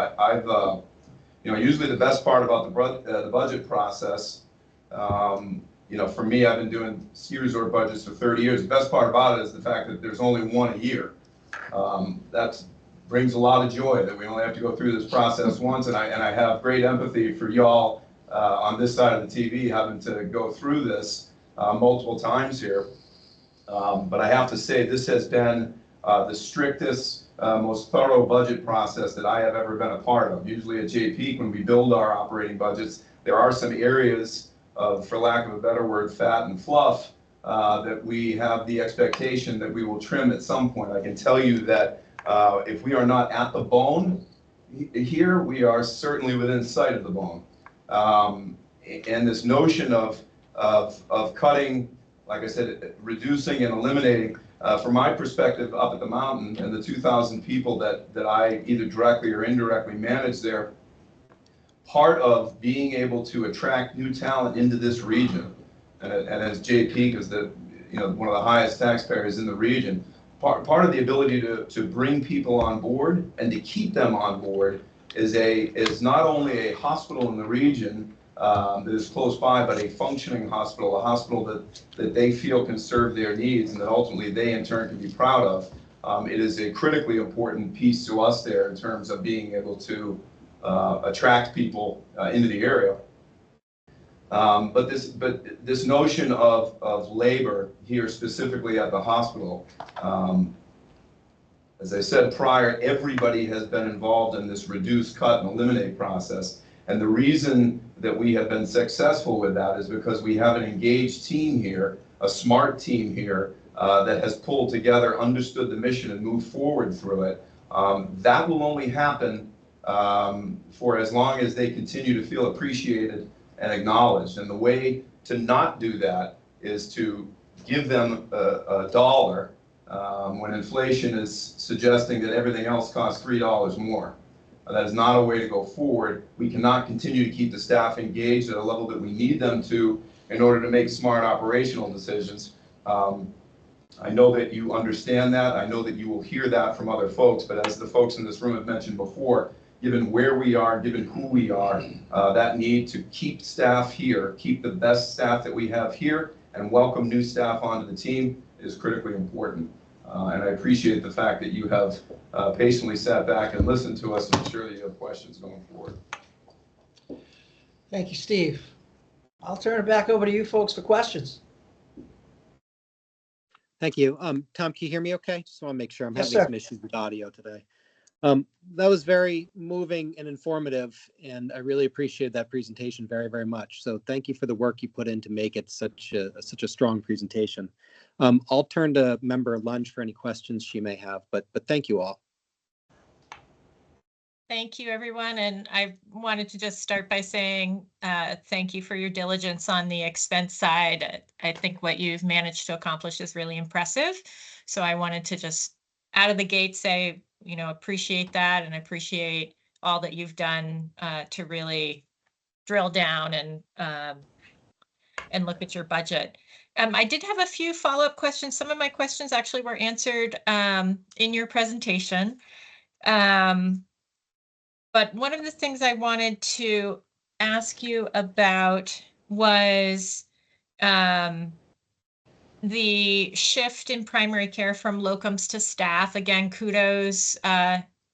Usually the best part about the budget process, for me, I've been doing ski resort budgets for 30 years. The best part about it is the fact that there's only one a year. That brings a lot of joy that we only have to go through this process once, and I have great empathy for y'all on this side of the TV having to go through this multiple times here. But I have to say, this has been the strictest, most thorough budget process that I have ever been a part of. Usually at Jay-Peak, when we build our operating budgets, there are some areas of, for lack of a better word, fat and fluff that we have the expectation that we will trim at some point. I can tell you that if we are not at the bone here, we are certainly within sight of the bone. And this notion of cutting, like I said, reducing and eliminating, from my perspective up at the mountain and the 2,000 people that I either directly or indirectly manage there, part of being able to attract new talent into this region, and as Jay-Peak is one of the highest taxpayers in the region, part of the ability to bring people on board and to keep them on board is not only a hospital in the region that is close by, but a functioning hospital, a hospital that they feel can serve their needs and that ultimately they in turn can be proud of. It is a critically important piece to us there in terms of being able to attract people into the area. But this notion of labor here specifically at the hospital, as I said prior, everybody has been involved in this reduce, cut, and eliminate process. And the reason that we have been successful with that is because we have an engaged team here, a smart team here that has pulled together, understood the mission, and moved forward through it. That will only happen for as long as they continue to feel appreciated and acknowledged. And the way to not do that is to give them a dollar when inflation is suggesting that everything else costs $3 more. That is not a way to go forward. We cannot continue to keep the staff engaged at a level that we need them to in order to make smart operational decisions. I know that you understand that. I know that you will hear that from other folks, but as the folks in this room have mentioned before, given where we are, given who we are, that need to keep staff here, keep the best staff that we have here, and welcome new staff onto the team is critically important. And I appreciate the fact that you have patiently sat back and listened to us, and I'm sure that you have questions going forward. Thank you, Steve. I'll turn it back over to you folks for questions. Thank you. Tom, can you hear me okay? Just want to make sure I'm Yes, having sir. some issues with audio today. That was very moving and informative, and I really appreciate that presentation very, very much. So thank you for the work you put in to make it such a strong presentation. I'll turn to Member Lunge for any questions she may have, but thank you all. Thank you, everyone. And I wanted to just start by saying thank you for your diligence on the expense side. I think what you've managed to accomplish is really impressive. So I wanted to just out of the gate say, you know, appreciate that and appreciate all that you've done to really drill down and look at your budget. I did have a few follow-up questions. Some of my questions actually were answered in your presentation. But one of the things I wanted to ask you about was the shift in primary care from locums to staff. Again, kudos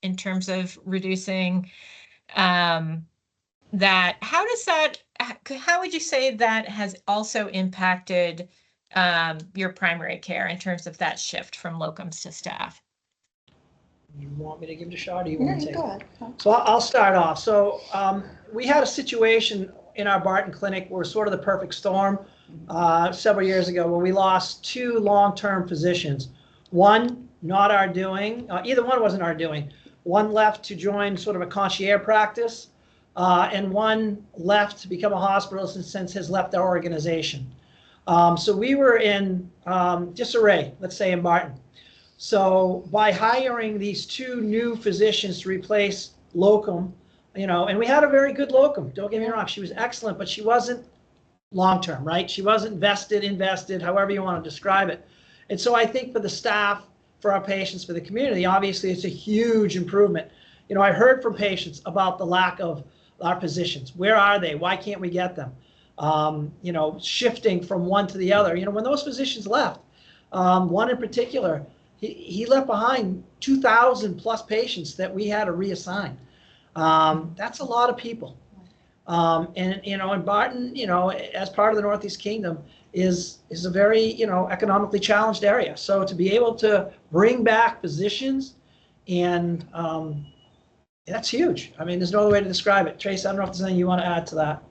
in terms of reducing that. How would you say that has also impacted your primary care in terms of that shift from locums to staff? You want me to give it a shot, or you want to Yeah, take go it? ahead. So I'll start off. So we had a situation in our Barton clinic where sort of the perfect storm several years ago where we lost 2 long-term physicians. One, not our doing. Either one wasn't our doing. One left to join sort of a concierge practice, and one left to become a hospitalist and since has left our organization. So we were in disarray, let's say, in Barton. So by hiring these 2 new physicians to replace locum, you know, and we had a very good locum, don't get me wrong, she was excellent, but she wasn't long-term, right? She wasn't invested, however you want to describe it. And so I think for the staff, for our patients, for the community, obviously it's a huge improvement. You know, I heard from patients about the lack of our physicians. Where are they? Why can't we get them? You know, shifting from one to the other. You know, when those physicians left, one in particular, he left behind 2,000 plus patients that we had to reassign. That's a lot of people. And, you know, and Barton, you know, as part of the Northeast Kingdom is a very, you know, economically challenged area. So to be able to bring back physicians and that's huge. I mean, there's no other way to describe it. Trace, I don't know if there's anything you want to add to that.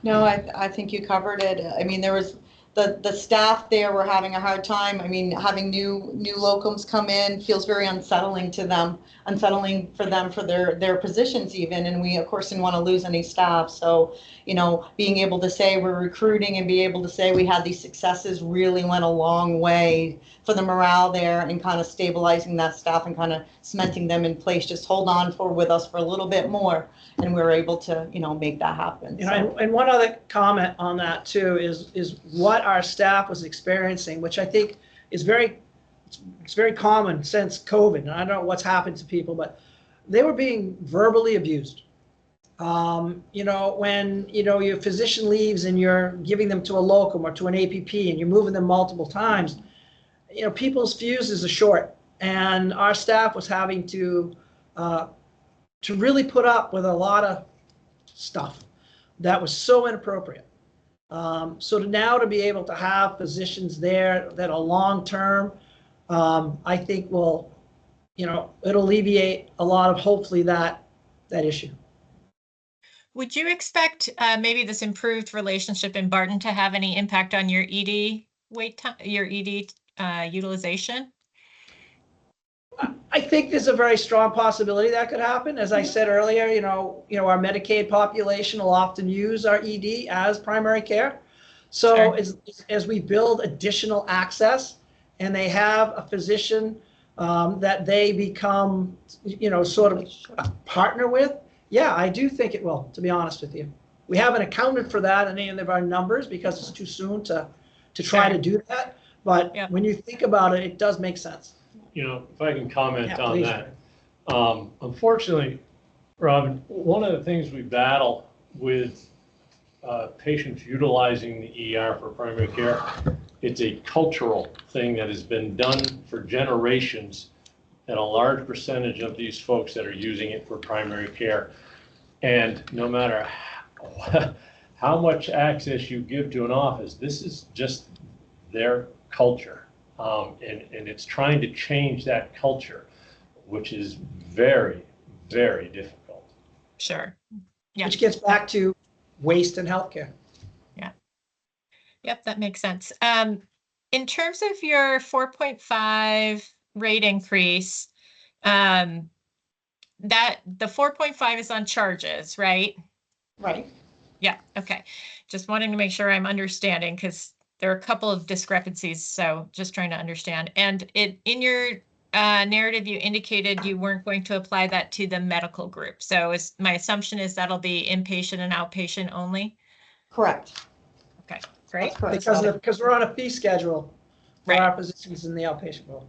No, I think you covered it. I mean, there was the staff there were having a hard time. I mean, having new locums come in feels very unsettling to them, unsettling for them for their positions even. And we of course didn't want to lose any staff. So, you know, being able to say we're recruiting and be able to say we had these successes really went a long way for the morale there and kind of stabilizing that staff and kind of cementing them in place. Just hold on with us for a little bit more. And we were able to, you know, make that happen. You know, and one other comment on that too is what our staff was experiencing, which I think is very common since COVID. And I don't know what's happened to people, but they were being verbally abused. You know, when, you know, your physician leaves and you're giving them to a locum or to an APP and you're moving them multiple times, you know, people's fuses are short. And our staff was having to really put up with a lot of stuff that was so inappropriate. So to be able to have physicians there that are long-term, I think will, you know, it'll alleviate a lot of hopefully that issue. Would you expect maybe this improved relationship in Barton to have any impact on your ED wait time, your ED utilization? I think there's a very strong possibility that could happen. As I said earlier, you know, our Medicaid population will often use our ED as primary care. So Sure. as we build additional access and they have a physician that they become, you know, sort of a partner with, yeah, I do think it will, to be honest with you. We haven't accounted for that in any of our numbers because it's too soon to try to do that. But when you think about it, it does make sense. You know, if I can comment on please. that. Unfortunately, Robin, one of the things we battle with patients utilizing the ER for primary care, it's a cultural thing that has been done for generations, and a large percentage of these folks that are using it for primary care. And no matter how much access you give to an office, this is just their culture. And it's trying to change that culture. which is very, very difficult. Sure. Yeah. Which gets back to waste in healthcare. Yep, that makes sense. In terms of your 4.5 rate increase, that the 4.5 is on charges, right? Right. Yeah, okay. Just wanting to make sure I'm understanding because there are a couple of discrepancies, so just trying to understand. And in your narrative, you indicated you weren't going to apply that to the medical group. So my assumption is that'll be inpatient and outpatient only? Correct. Okay, great. That's correct. Because we're on a fee schedule for Right. our positions in the outpatient role.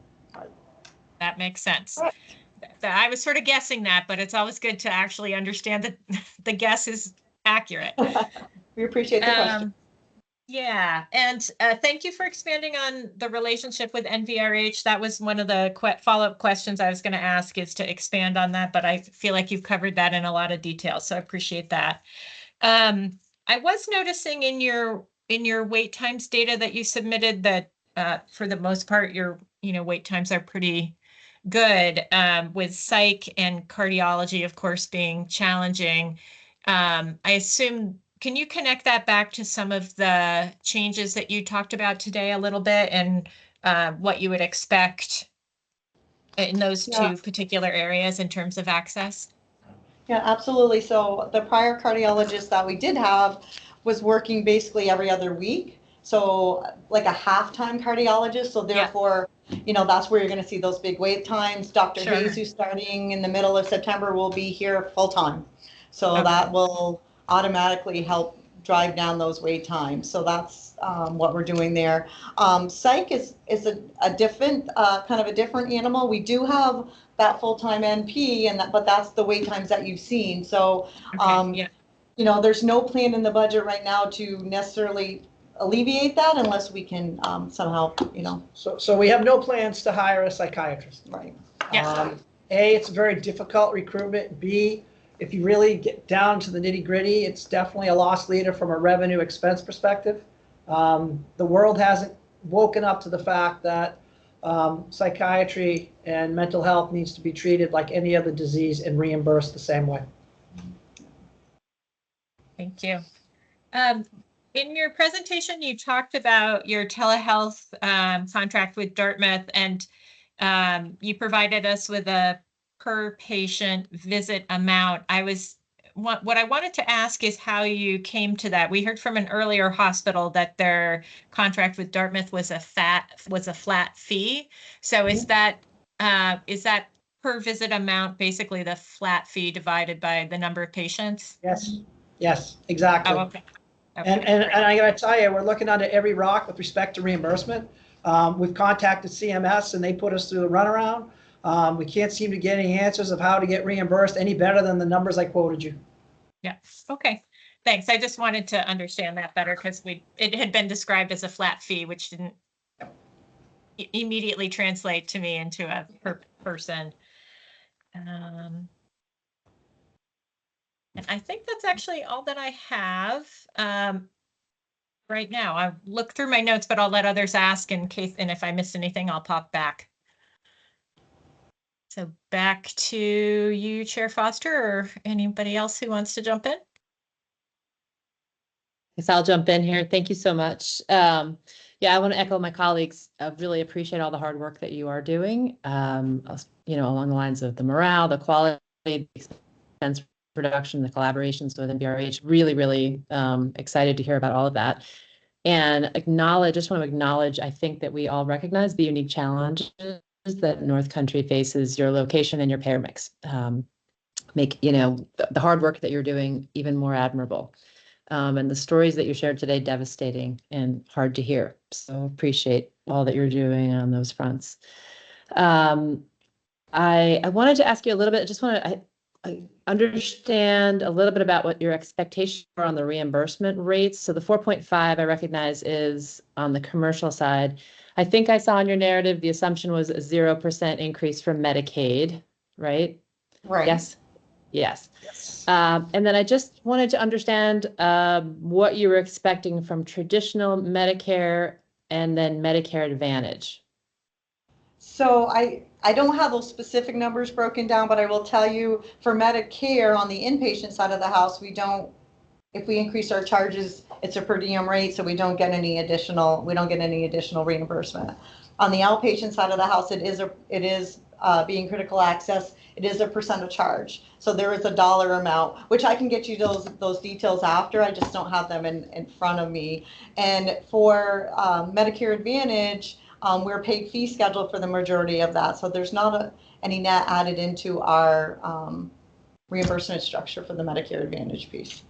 That makes sense. Right. I was sort of guessing that, but it's always good to actually understand that the guess is accurate. We appreciate the question. Yeah, and thank you for expanding on the relationship with NVRH. That was one of the follow-up questions I was going to ask, is to expand on that, but I feel like you've covered that in a lot of detail, so I appreciate that. I was noticing in your wait times data that you submitted that for the most part your wait times are pretty good, with psych and cardiology, of course, being challenging. I assume, can you connect that back to some of the changes that you talked about today a little bit, and what you would expect in those two particular areas in terms of access? Yeah, absolutely. So the prior cardiologist that we did have was working basically every other week. So like a half-time cardiologist. So therefore, that's where you're going to see those big wait times. Dr. Sure. Hayes, who's starting in the middle of September, will be here full-time. So that will automatically help drive down those wait times. So that's what we're doing there. Psych is a different, kind of a different animal. We do have that full-time NP, but that's the wait times that you've seen. So, there's no plan in the budget right now to necessarily alleviate that unless we can somehow, So we have no plans to hire a psychiatrist. Right. Yeah. A, it's a very difficult recruitment. B, if you really get down to the nitty gritty, it's definitely a loss leader from a revenue expense perspective. The world hasn't woken up to the fact that psychiatry and mental health needs to be treated like any other disease and reimbursed the same way. Thank you. In your presentation, you talked about your telehealth contract with Dartmouth, and you provided us with a per patient visit amount. What I wanted to ask is how you came to that. We heard from an earlier hospital that their contract with Dartmouth was a flat fee. So is that per visit amount basically the flat fee divided by the number of patients? Yes, exactly. Oh, okay. And I gotta tell you, we're looking under every rock with respect to reimbursement. We've contacted CMS and they put us through the runaround. We can't seem to get any answers of how to get reimbursed any better than the numbers I quoted you. Yeah. Okay. Thanks. I just wanted to understand that better because it had been described as a flat fee, which didn't immediately translate to me into a per person. And I think that's actually all that I have right now. I'll look through my notes, but I'll let others ask in case, and if I missed anything, I'll pop back. So back to you, Chair Foster, or anybody else who wants to jump in? Yes, I'll jump in here. Thank you so much. I want to echo my colleagues. I really appreciate all the hard work that you are doing, along the lines of the morale, the quality, the expense reduction, the collaborations with NVRH. Really, really excited to hear about all of that. And just want to acknowledge, I think that we all recognize the unique challenges that North Country faces, your location and your payer mix. Make, the hard work that you're doing even more admirable. And the stories that you shared today, devastating and hard to hear. So appreciate all that you're doing on those fronts. I wanted to ask you a little bit, I just want to understand a little bit about what your expectations are on the reimbursement rates. So the 4.5 I recognize is on the commercial side. I think I saw in your narrative, the assumption was a 0% increase from Medicaid, right? Right. Yes. And then I just wanted to understand what you were expecting from traditional Medicare and then Medicare Advantage. So I I don't have those specific numbers broken down, but I will tell you for Medicare on the inpatient side of the house, if we increase our charges, it's a per diem rate, so we don't get any additional reimbursement. On the outpatient side of the house, it is being critical access, it is a percent of charge. So there is a dollar amount, which I can get you those details after, I just don't have them in front of me. And for Medicare Advantage, we're paid fee schedule for the majority of that. So there's not any net added into our reimbursement structure for the Medicare Advantage piece.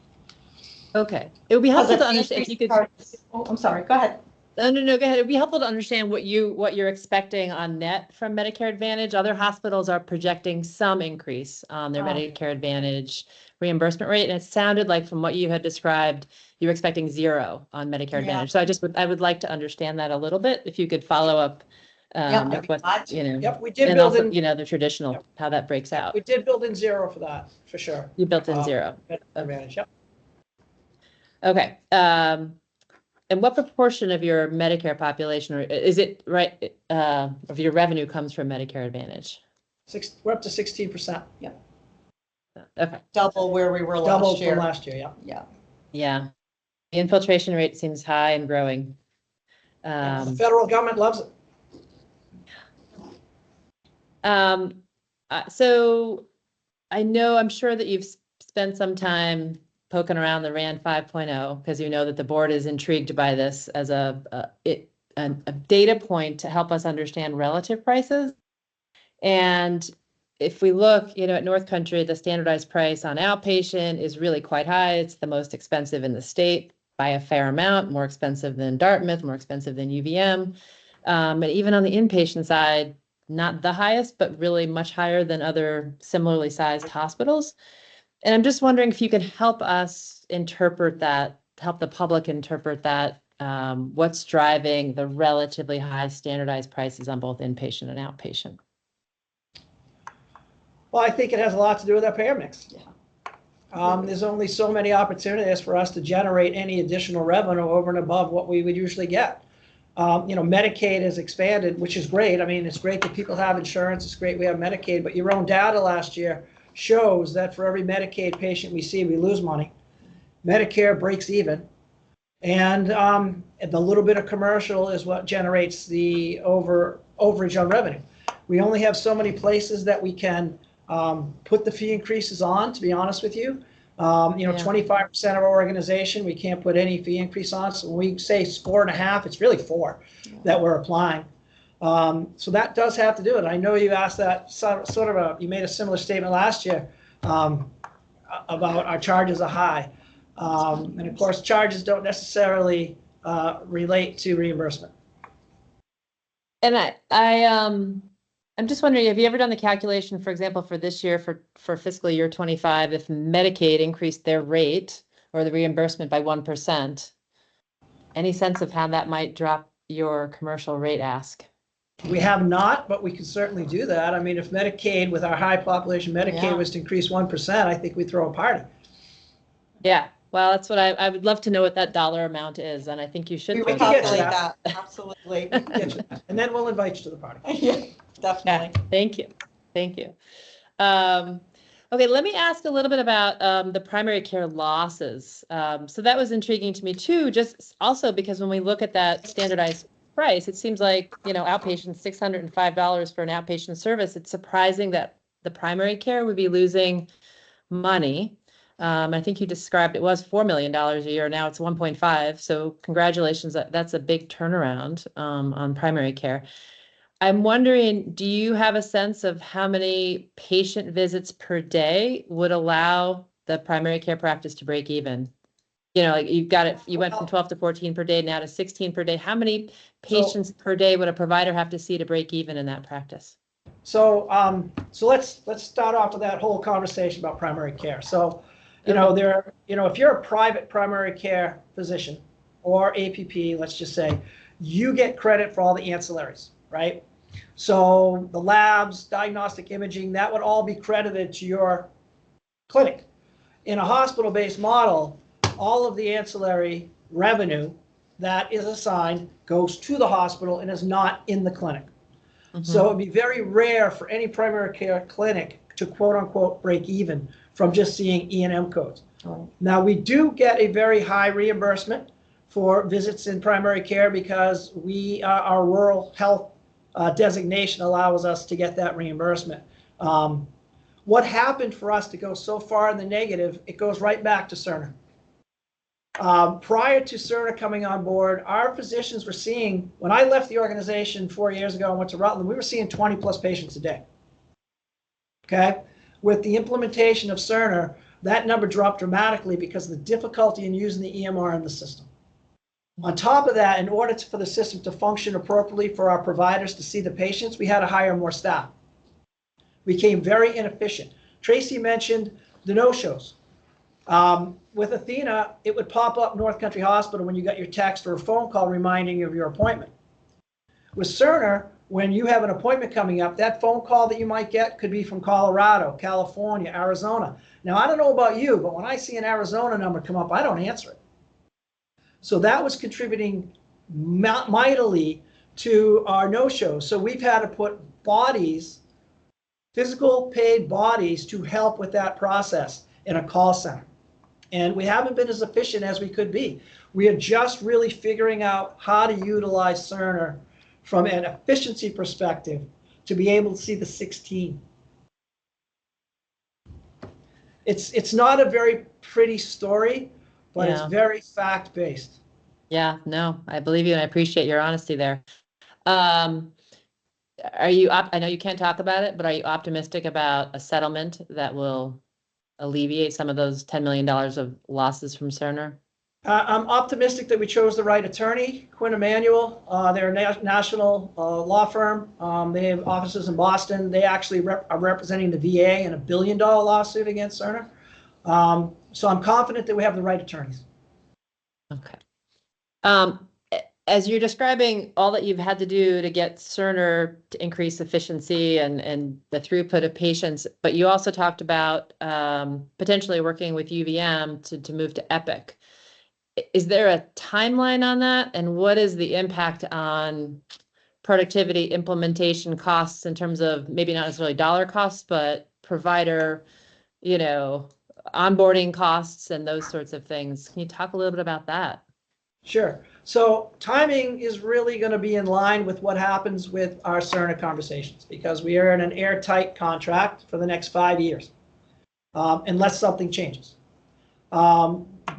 Okay. It would be helpful to understand if you could. Oh, I'm sorry, go ahead. No, go ahead. It'd be helpful to understand what you're expecting on net from Medicare Advantage. Other hospitals are projecting some increase on their Medicare Advantage reimbursement rate. And it sounded like from what you had described, you were expecting 0 on Medicare Advantage. So I would like to understand that a little bit. If you could follow up with what, Yep, we did and build also, in, the traditional, how that breaks out. we did build in 0 for that, for sure. You built in 0. Advantage, yep. Okay. And what proportion of your Medicare population, or is it right, of your revenue comes from Medicare Advantage? We're up to 16%. Yeah. Okay. Double where we were Double last year. from last year, yeah. Yeah. Yeah. The infiltration rate seems high and growing. The federal government loves it. So I'm sure that you've spent some time poking around the RAND 5.0 because you know that the board is intrigued by this as a data point to help us understand relative prices. And if we look, at North Country, the standardized price on outpatient is really quite high. It's the most expensive in the state by a fair amount, more expensive than Dartmouth, more expensive than UVM. And even on the inpatient side, not the highest, but really much higher than other similarly sized hospitals. And I'm just wondering if you could help us interpret that, help the public interpret that, what's driving the relatively high standardized prices on both inpatient and outpatient? Well, I think it has a lot to do with our payer mix. Yeah. There's only so many opportunities for us to generate any additional revenue over and above what we would usually get. Medicaid has expanded, which is great. I mean, it's great that people have insurance. It's great we have Medicaid, but your own data last year shows that for every Medicaid patient we see, we lose money. Medicare breaks even. And the little bit of commercial is what generates the overage on revenue. We only have so many places that we can put the fee increases on, to be honest with you. 25% of our organization, we can't put any fee increase on. So when we say 4.5, it's really 4 that we're applying. So that does have to do it. I know you asked that you made a similar statement last year about our charges are high. And of course, charges don't necessarily relate to reimbursement. And I'm just wondering, have you ever done the calculation, for example, for this year, for fiscal year 25, if Medicaid increased their rate or the reimbursement by 1%, any sense of how that might drop your commercial rate ask? We have not, but we can certainly do that. I mean, if Medicaid, with our high population, Medicaid was to increase 1%, I think we'd throw a party. Yeah, well, that's what I would love to know what that dollar amount is, and I think you should. We can calculate that, absolutely. And then we'll invite you to the party. Yeah, definitely. Yeah, thank you. Okay, let me ask a little bit about the primary care losses. So that was intriguing to me too, just also because when we look at that standardized price, it seems like, outpatient $605 for an outpatient service. It's surprising that the primary care would be losing money. I think you described it was $4 million a year. Now it's 1.5. So congratulations. That's a big turnaround on primary care. I'm wondering, do you have a sense of how many patient visits per day would allow the primary care practice to break even? Like you went from 12 to 14 per day now to 16 per day. How many patients per day would a provider have to see to break even in that practice? So let's start off with that whole conversation about primary care. So, if you're a private primary care physician or APP, let's just say, you get credit for all the ancillaries, right? So the labs, diagnostic imaging, that would all be credited to your clinic. In a hospital-based model, all of the ancillary revenue that is assigned goes to the hospital and is not in the clinic. So it'd be very rare for any primary care clinic to quote unquote break even from just seeing E&M codes. Right. Now, we do get a very high reimbursement for visits in primary care because our rural health designation allows us to get that reimbursement. What happened for us to go so far in the negative, it goes right back to Cerner. Prior to Cerner coming on board, our physicians were seeing, when I left the organization 4 years ago and went to Rutland, we were seeing 20 plus patients a day. Okay? With the implementation of Cerner, that number dropped dramatically because of the difficulty in using the EMR in the system. On top of that, in order for the system to function appropriately for our providers to see the patients, we had to hire more staff. We became very inefficient. Tracy mentioned the no-shows. With Athena, it would pop up North Country Hospital when you got your text or a phone call reminding you of your appointment. With Cerner, when you have an appointment coming up, that phone call that you might get could be from Colorado, California, Arizona. Now, I don't know about you, but when I see an Arizona number come up, I don't answer it. So that was contributing mightily to our no-shows. So we've had to put bodies, physical paid bodies, to help with that process in a call center. And we haven't been as efficient as we could be. We are just really figuring out how to utilize Cerner from an efficiency perspective to be able to see the 16. It's not a very pretty story, but it's very fact-based. Yeah, no, I believe you and I appreciate your honesty there. Are you, I know you can't talk about it, but are you optimistic about a settlement that will alleviate some of those $10 million of losses from Cerner? I'm optimistic that we chose the right attorney, Quinn Emanuel. They're a national law firm. They have offices in Boston. They actually are representing the VA in a $1 billion lawsuit against Cerner. So I'm confident that we have the right attorneys. Okay. As you're describing all that you've had to do to get Cerner to increase efficiency and the throughput of patients, but you also talked about potentially working with UVM to move to Epic. Is there a timeline on that? And what is the impact on productivity, implementation costs in terms of maybe not necessarily dollar costs, but provider, onboarding costs and those sorts of things? Can you talk a little bit about that? Sure. So timing is really going to be in line with what happens with our Cerner conversations, because we are in an airtight contract for the next 5 years, unless something changes.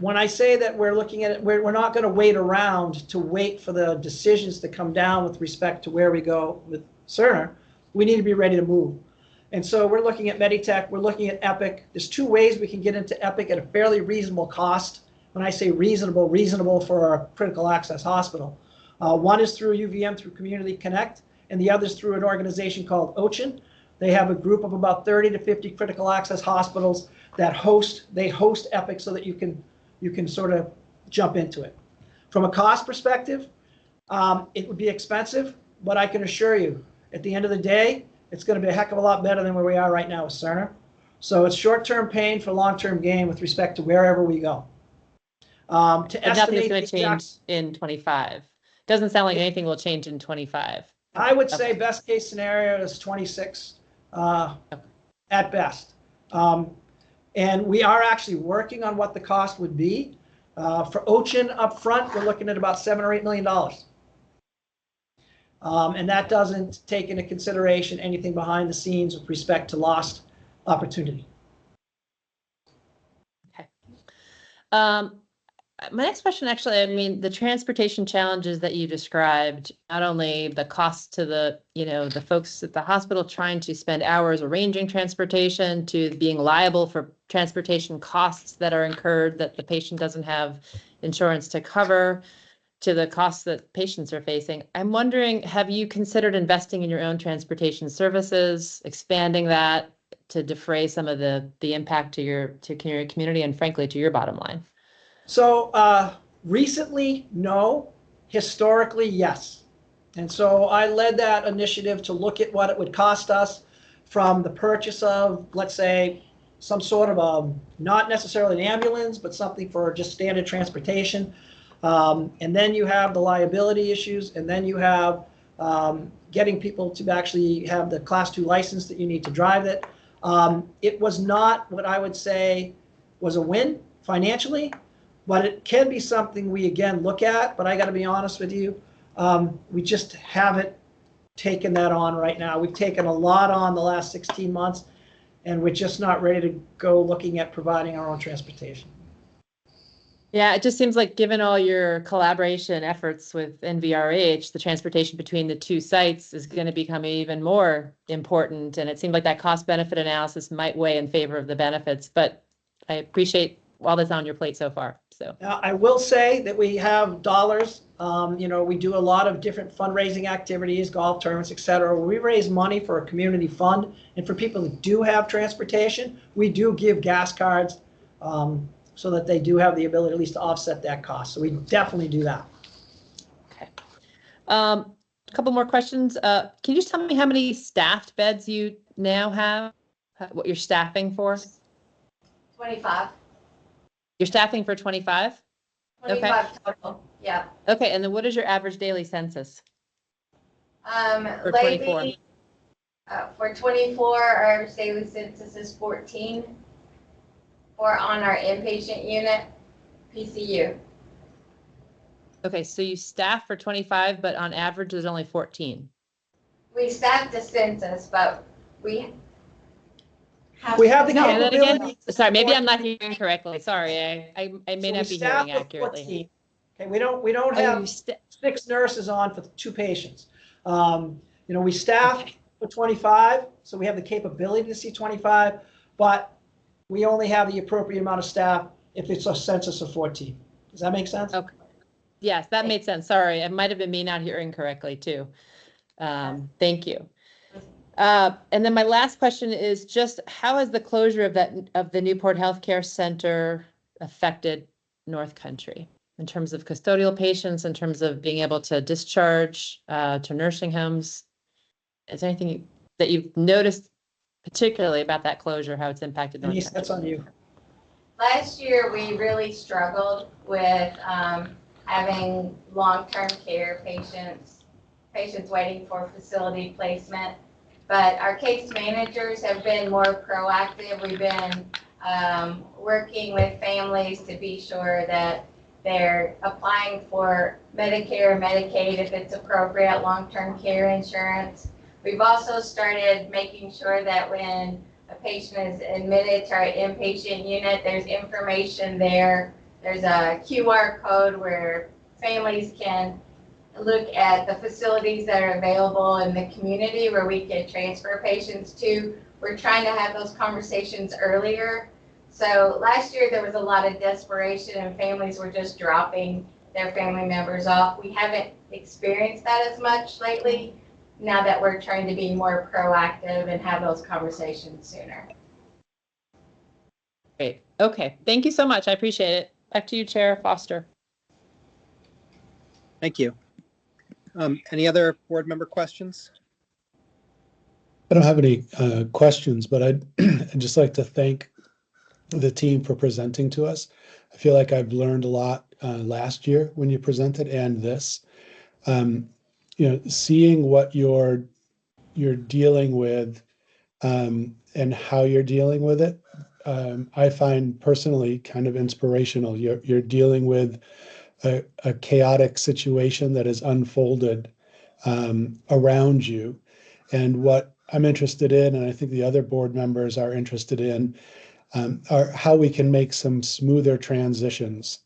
When I say that we're looking at it, we're not going to wait around to wait for the decisions to come down with respect to where we go with Cerner. We need to be ready to move. And so we're looking at Meditech, we're looking at Epic. There's 2 ways we can get into Epic at a fairly reasonable cost. When I say reasonable for a critical access hospital. One is through UVM, through Community Connect, and the other is through an organization called OCHIN. They have a group of about 30 to 50 critical access hospitals that host Epic so that you can sort of jump into it. From a cost perspective, it would be expensive, but I can assure you, at the end of the day, it's going to be a heck of a lot better than where we are right now with Cerner. So it's short-term pain for long-term gain with respect to wherever we go. But nothing's going to change in 25. Doesn't sound like anything will change in 25. I would say best case scenario is 26 at best. And we are actually working on what the cost would be. For OCHIN up front, we're looking at about $7 or $8 million. And that doesn't take into consideration anything behind the scenes with respect to lost opportunity. Okay. My next question, actually, I mean, the transportation challenges that you described, not only the cost to the folks at the hospital trying to spend hours arranging transportation, to being liable for transportation costs that are incurred that the patient doesn't have insurance to cover, to the costs that patients are facing. I'm wondering, have you considered investing in your own transportation services, expanding that to defray some of the impact to your community and frankly to your bottom line? So recently, no. Historically, yes. And so I led that initiative to look at what it would cost us from the purchase of, let's say, some sort of not necessarily an ambulance, but something for just standard transportation. And then you have the liability issues, and then you have getting people to actually have the Class 2 license that you need to drive it. It was not what I would say was a win financially, but it can be something we again look at. But I got to be honest with you, we just haven't taken that on right now. We've taken a lot on the last 16 months, and we're just not ready to go looking at providing our own transportation. Yeah, it just seems like given all your collaboration efforts with NVRH, the transportation between the two sites is going to become even more important. And it seemed like that cost benefit analysis might weigh in favor of the benefits, but I appreciate all that's on your plate so far. So Now, I will say that we have dollars. We do a lot of different fundraising activities, golf tournaments, et cetera. We raise money for a community fund. And for people who do have transportation, we do give gas cards so that they do have the ability at least to offset that cost. So we definitely do that. okay. A couple more questions. Can you just tell me how many staffed beds you now have? What you're staffing for? 25. You're staffing for 25? 25 total, yeah. Okay, and then what is your average daily census? For 24. Lately, for 24, our average daily census is 14 for on our inpatient unit, PCU. Okay, so you staff for 25, but on average there's only 14. We staff the census, but we have. We have the No, say that again. capability. Sorry, maybe I'm not hearing correctly. Sorry, I may So not we be staff hearing with accurately. 14. Okay, we don't Oh, have you 6 nurses on for 2 patients. We staff for 25, so we have the capability to see 25, but we only have the appropriate amount of staff if it's a census of 14. Does that make sense? Okay. Yes, that made sense. Sorry, it might have been me not hearing correctly too. Thank you. And then my last question is just how has the closure of the Newport Healthcare Center affected North Country in terms of custodial patients, in terms of being able to discharge to nursing homes? Is there anything that you've noticed particularly about that closure, how it's impacted North Denise, Country? that's on you. Last year, we really struggled with having long-term care patients waiting for facility placement. But our case managers have been more proactive. We've been working with families to be sure that they're applying for Medicare, Medicaid, if it's appropriate, long-term care insurance. We've also started making sure that when a patient is admitted to our inpatient unit, there's information there. There's a QR code where families can look at the facilities that are available in the community where we can transfer patients to. We're trying to have those conversations earlier. So last year there was a lot of desperation and families were just dropping their family members off. We haven't experienced that as much lately, now that we're trying to be more proactive and have those conversations sooner. Great. Okay. Thank you so much. I appreciate it. Back to you, Chair Foster. Thank you. Any other board member questions? I don't have any questions, but I'd just like to thank the team for presenting to us. I feel like I've learned a lot last year when you presented and this. Seeing what you're dealing with and how you're dealing with it, I find personally kind of inspirational. You're dealing with a chaotic situation that is unfolded around you. And what I'm interested in, and I think the other board members are interested in, are how we can make some smoother transitions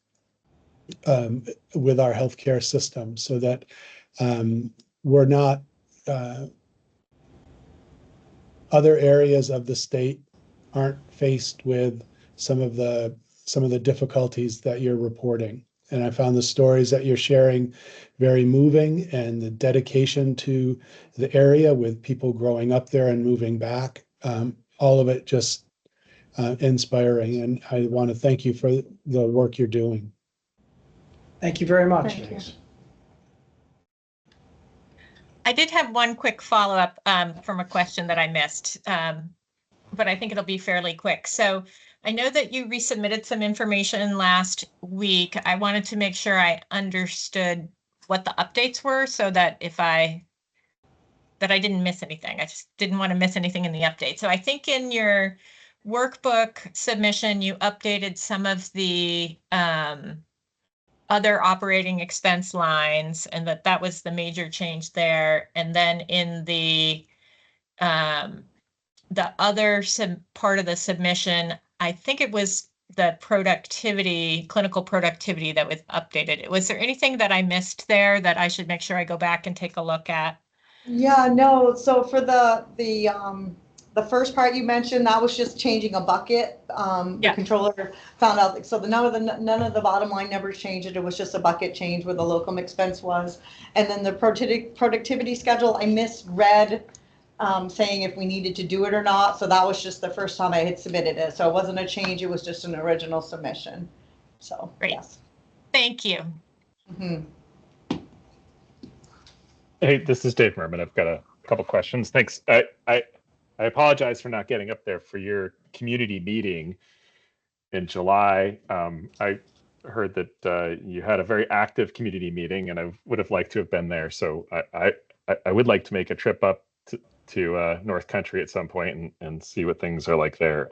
with our healthcare system so that we're not other areas of the state aren't faced with some of the difficulties that you're reporting. And I found the stories that you're sharing very moving, and the dedication to the area with people growing up there and moving back, all of it just inspiring. And I want to thank you for the work you're doing. Thank you very much. Thank you. I did have one quick follow-up from a question that I missed, but I think it'll be fairly quick. So I know that you resubmitted some information last week. I wanted to make sure I understood what the updates were so that if I that I didn't miss anything. I just didn't want to miss anything in the update. So I think in your workbook submission, you updated some of the other operating expense lines, and that was the major change there. And then in the other part of the submission, I think it was the productivity, clinical productivity that was updated. Was there anything that I missed there that I should make sure I go back and take a look at? Yeah, no, so for the first part you mentioned, that was just changing a bucket. The Yeah. controller found out, so none of the bottom line numbers changed. It was just a bucket change where the locum expense was. And then the productivity schedule, I misread saying if we needed to do it or not. So that was just the first time I had submitted it. So it wasn't a change, it was just an original submission. So, Great. yes. Thank you. Mhm. Hey, this is Dave Merman. I've got a couple questions. Thanks. I apologize for not getting up there for your community meeting in July. I heard that you had a very active community meeting, and I would have liked to have been there. So I would like to make a trip up to North Country at some point and see what things are like there.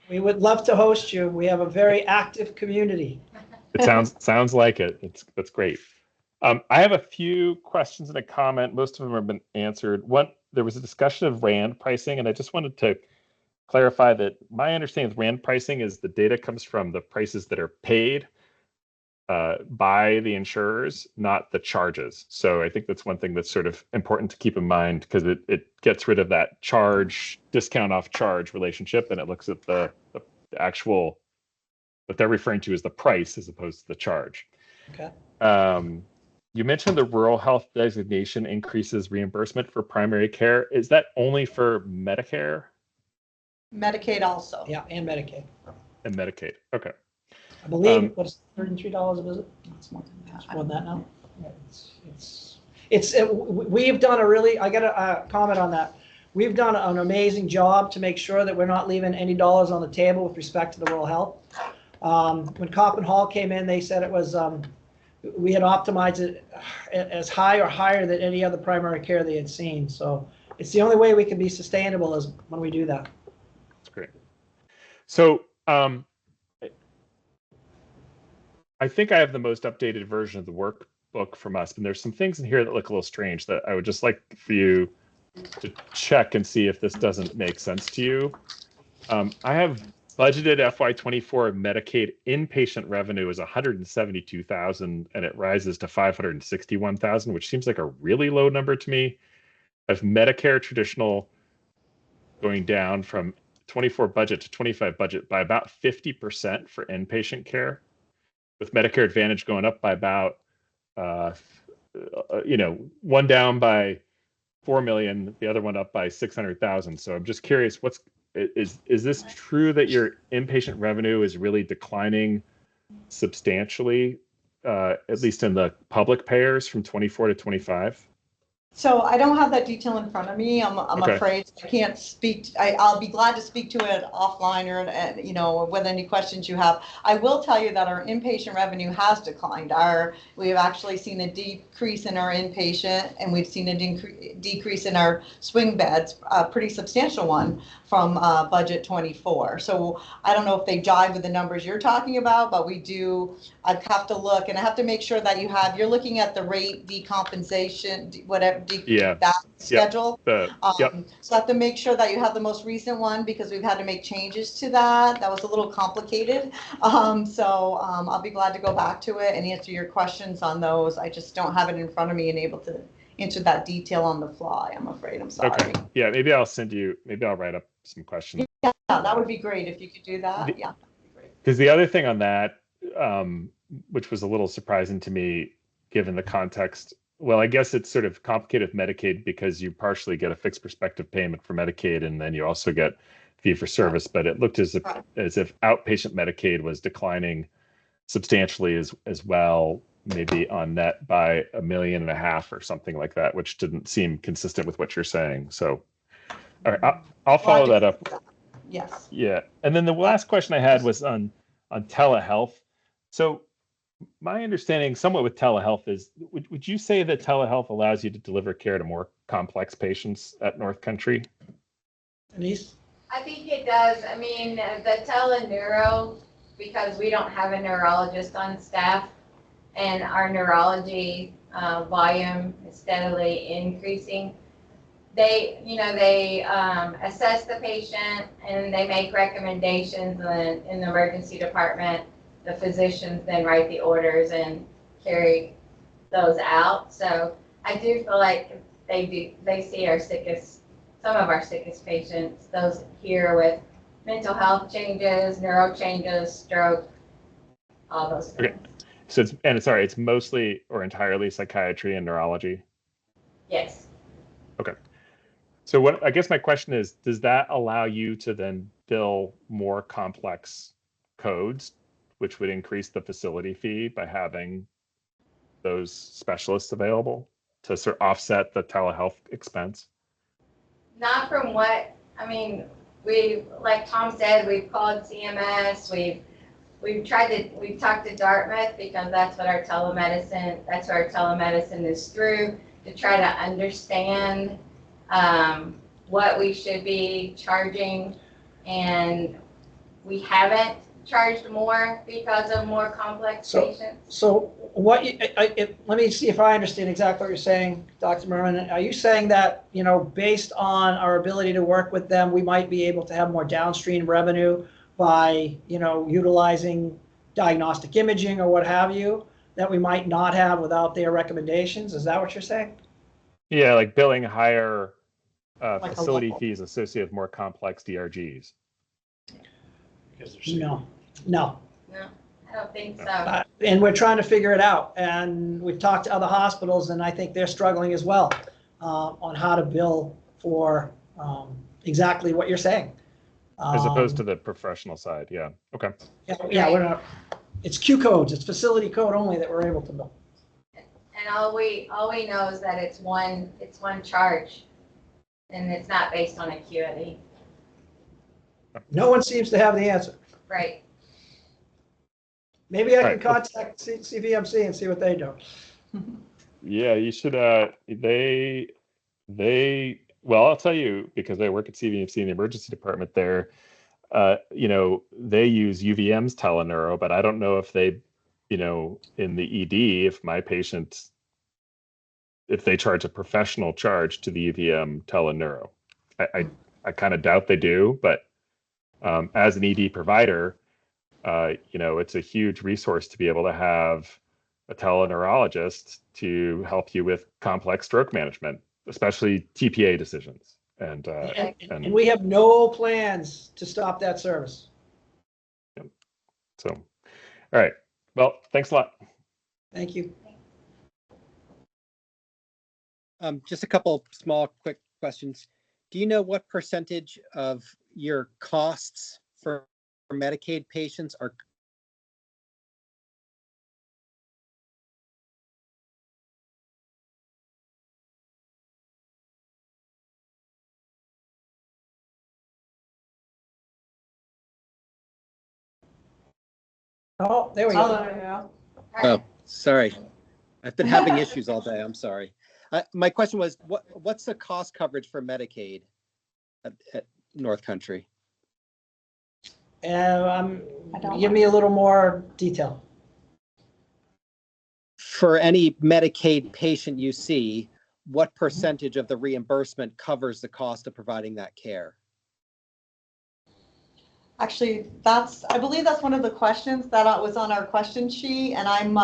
We would love to host you. We have a very active community. It sounds like it. That's great. I have a few questions and a comment. Most of them have been answered. One, there was a discussion of RAND pricing, and I just wanted to clarify that my understanding of RAND pricing is the data comes from the prices that are paid by the insurers, not the charges. So I think that's one thing that's sort of important to keep in mind, because it gets rid of that charge, discount off charge relationship, and it looks at the actual, what they're referring to as the price as opposed to the charge. Okay. You mentioned the rural health designation increases reimbursement for primary care. Is that only for Medicare? Medicaid also. Yeah, and Medicaid. And Medicaid. Okay. I believe, what is $33 a visit? It's more than that now. We've done I got a comment on that. We've done an amazing job to make sure that we're not leaving any dollars on the table with respect to the rural health. When Coppin Hall came in, they said it was, we had optimized it as high or higher than any other primary care they had seen. So it's the only way we can be sustainable is when we do that. That's great. So I think I have the most updated version of the workbook from us, and there's some things in here that look a little strange that I would just like for you to check and see if this doesn't make sense to you. I have budgeted FY24 Medicaid inpatient revenue is 172,000, and it rises to 561,000, which seems like a really low number to me. I have Medicare traditional going down from 24 budget to 25 budget by about 50% for inpatient care, with Medicare Advantage going up by about, one down by 4 million, the other one up by 600,000. So I'm just curious, is this true that your inpatient revenue is really declining substantially, at least in the public payers from 24 to 25? So I don't have that detail in front of me. I'm Okay. afraid I can't speak. I'll be glad to speak to it offline or, with any questions you have. I will tell you that our inpatient revenue has declined. We have actually seen a decrease in our inpatient, and we've seen a decrease in our swing beds, a pretty substantial one from budget 24. So I don't know if they jive with the numbers you're talking about, but I'd have to look, and I have to make sure that you're looking at the rate decompensation, whatever, that schedule. Yep. So I have to make sure that you have the most recent one, because we've had to make changes to that. That was a little complicated. I'll be glad to go back to it and answer your questions on those. I just don't have it in front of me and able to answer that detail on the fly, I'm afraid. I'm sorry. Okay. Yeah, maybe I'll write up some questions. Yeah, that would be great if you could do that. Yeah. Because the other thing on that, which was a little surprising to me, given the context, well, I guess it's sort of complicated with Medicaid because you partially get a fixed prospective payment for Medicaid, and then you also get fee for service. But it looked as if outpatient Medicaid was declining substantially as well, maybe on net by $1.5 million or something like that, which didn't seem consistent with what you're saying. So, all right, I'll follow that up. Yes. Yeah, and then the last question I had was on telehealth. So My understanding, somewhat with telehealth, is would you say that telehealth allows you to deliver care to more complex patients at North Country? Denise? I think it does. I mean, the teleneuro, because we don't have a neurologist on staff, and our neurology volume is steadily increasing. They, they assess the patient and they make recommendations in the emergency department. The physicians then write the orders and carry those out. So I do feel like they see our sickest, some of our sickest patients, those here with mental health changes, neuro changes, stroke, all those things. Okay. So it's mostly or entirely psychiatry and neurology? Yes. Okay. So I guess my question is, does that allow you to then bill more complex codes, which would increase the facility fee by having those specialists available to sort of offset the telehealth expense? Not from what, I mean, like Tom said, we've called CMS, we've talked to Dartmouth because that's what our telemedicine is through, to try to understand what we should be charging, and we haven't charged more because of more complex patients. So let me see if I understand exactly what you're saying, Dr. Merman. Are you saying that, based on our ability to work with them, we might be able to have more downstream revenue by, utilizing diagnostic imaging or what have you, that we might not have without their recommendations? Is that what you're saying? Yeah, like billing higher facility level. fees associated with more complex DRGs. No. No, I don't think so. And we're trying to figure it out. And we've talked to other hospitals, and I think they're struggling as well on how to bill for exactly what you're saying. As opposed to the professional side, yeah. Okay. Yeah, we're not. It's Q codes. It's facility code only that we're able to bill. And all we know is that it's one charge, and it's not based on acuity. No one seems to have the answer. Right. Maybe I can Right. contact CVMC and see what they do. Yeah, you should. Well, I'll tell you, because I work at CVMC in the emergency department there. They use UVM's teleneuro, but I don't know if they, in the ED, if they charge a professional charge to the UVM teleneuro. I kind of doubt they do, but as an ED provider, it's a huge resource to be able to have a teleneurologist to help you with complex stroke management, especially TPA decisions. And we have no plans to stop that service. So, all right. Well, thanks a lot. Thank you. Just a couple small, quick questions. Do you know what percentage of your costs for Medicaid patients are? Oh, there we go. yeah. Oh, sorry. I've been having issues all day. I'm sorry. My question was, what's the cost coverage for Medicaid at North Country? Give me a little more detail. For any Medicaid patient you see, what percentage of the reimbursement covers the cost of providing that care? Actually, I believe that's one of the questions that was on our question sheet, and I'm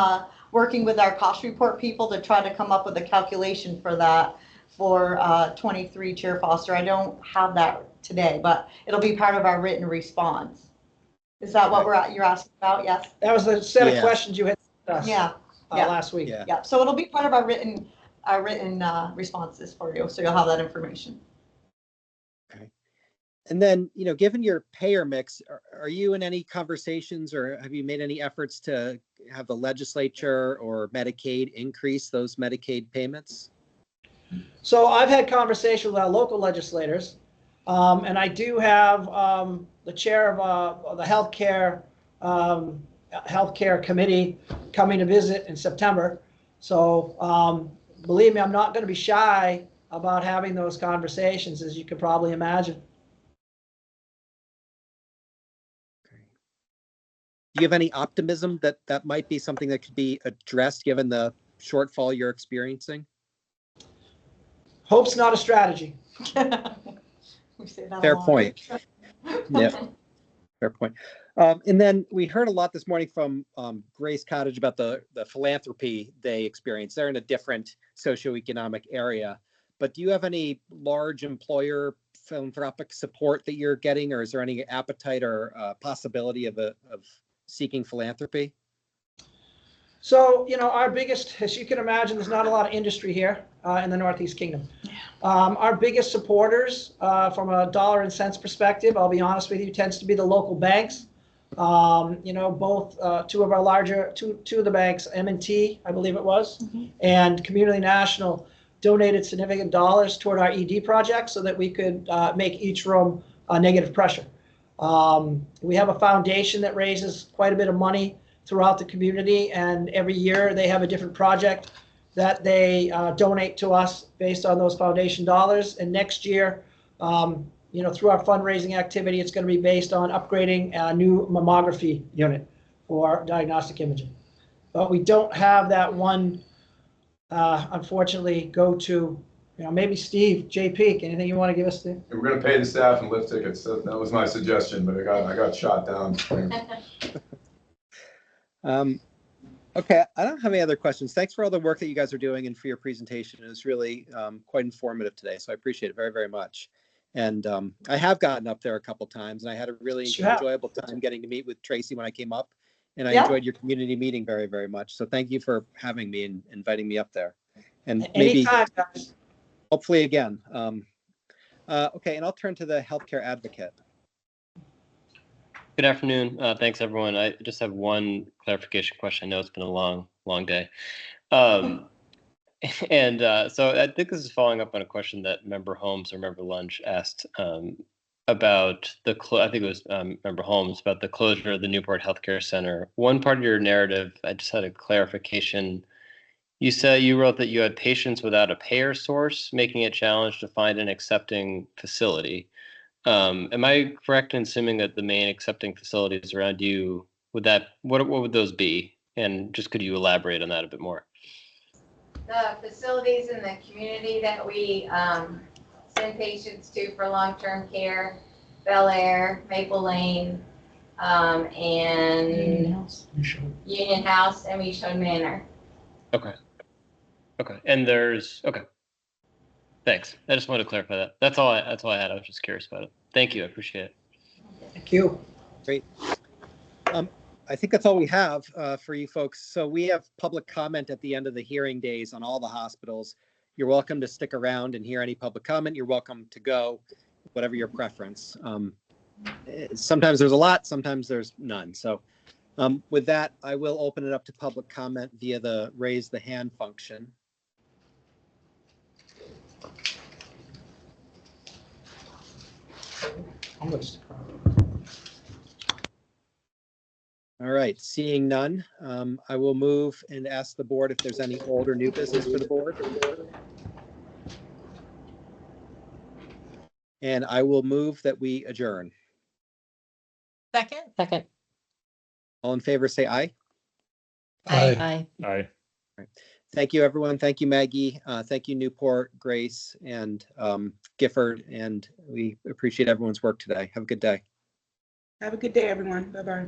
working with our cost report people to try to come up with a calculation for that for 23 Chair Foster. I don't have that today, but it'll be part of our written response. Is that what you're asking about? Yes. That was the set of questions you had asked last week. Yeah. So it'll be part of our written responses for you, so you'll have that information. Okay. And then, given your payer mix, are you in any conversations or have you made any efforts to have the legislature or Medicaid increase those Medicaid payments? So I've had conversations with our local legislators, and I do have the chair of the healthcare healthcare committee coming to visit in September. So believe me, I'm not going to be shy about having those conversations, as you can probably imagine. Do you have any optimism that that might be something that could be addressed given the shortfall you're experiencing? Hope's not a strategy. We say that a Fair lot. point. Yeah, fair point. And then we heard a lot this morning from Grace Cottage about the philanthropy they experience. They're in a different socioeconomic area, but do you have any large employer philanthropic support that you're getting, or is there any appetite or possibility of seeking philanthropy? So, our biggest, as you can imagine, there's not a lot of industry here in the Northeast Kingdom. Our biggest supporters from a dollar and cents perspective, I'll be honest with you, tends to be the local banks. Both two of our larger, two of the banks, M&T, I believe it was, and Community National donated significant dollars toward our ED project so that we could make each room negative pressure. We have a foundation that raises quite a bit of money throughout the community, and every year they have a different project that they donate to us based on those foundation dollars. And next year, through our fundraising activity, it's going to be based on upgrading a new mammography unit for diagnostic imaging. But we don't have that one, unfortunately, go to, maybe Steve, J. Peak, anything you want to give us, Steve? We're going to pay the staff and lift tickets. That was my suggestion, but I got shot down. Okay, I don't have any other questions. Thanks for all the work that you guys are doing and for your presentation. It was really quite informative today, so I appreciate it very, very much. And I have gotten up there a couple times, and I had a really enjoyable time getting to meet with Tracy when I came up, and I enjoyed your community meeting very, very much. So thank you for having me and inviting me up there. And maybe anytime, guys. Hopefully again. Okay, and I'll turn to the healthcare advocate. Good afternoon. Thanks, everyone. I just have one clarification question. I know it's been a long day. So I think this is following up on a question that Member Holmes or Member Lunge asked about I think it was Member Holmes, about the closure of the Newport Healthcare Center. One part of your narrative, I just had a clarification. You wrote that you had patients without a payer source, making it a challenge to find an accepting facility. Am I correct in assuming that the main accepting facilities around you, what would those be? And just could you elaborate on that a bit more? The facilities in the community that we send patients to for long-term care, Bel Air, Maple Lane, and Union House, and Michon Manor. Okay. And okay. Thanks. I just wanted to clarify that. That's all I had. I was just curious about it. Thank you. I appreciate it. Thank you. Great. I think that's all we have for you folks. So we have public comment at the end of the hearing days on all the hospitals. You're welcome to stick around and hear any public comment. You're welcome to go, whatever your preference. Sometimes there's a lot, sometimes there's none. So with that, I will open it up to public comment via the raise the hand function. All right, seeing none, I will move and ask the board if there's any old or new business for the board. And I will move that we adjourn. Second. All in favor, say aye. Aye. Aye. Thank you, everyone. Thank you, Maggie. Thank you, Newport, Grace, and Gifford. And we appreciate everyone's work today. Have a good day. Have a good day, everyone. Bye-bye.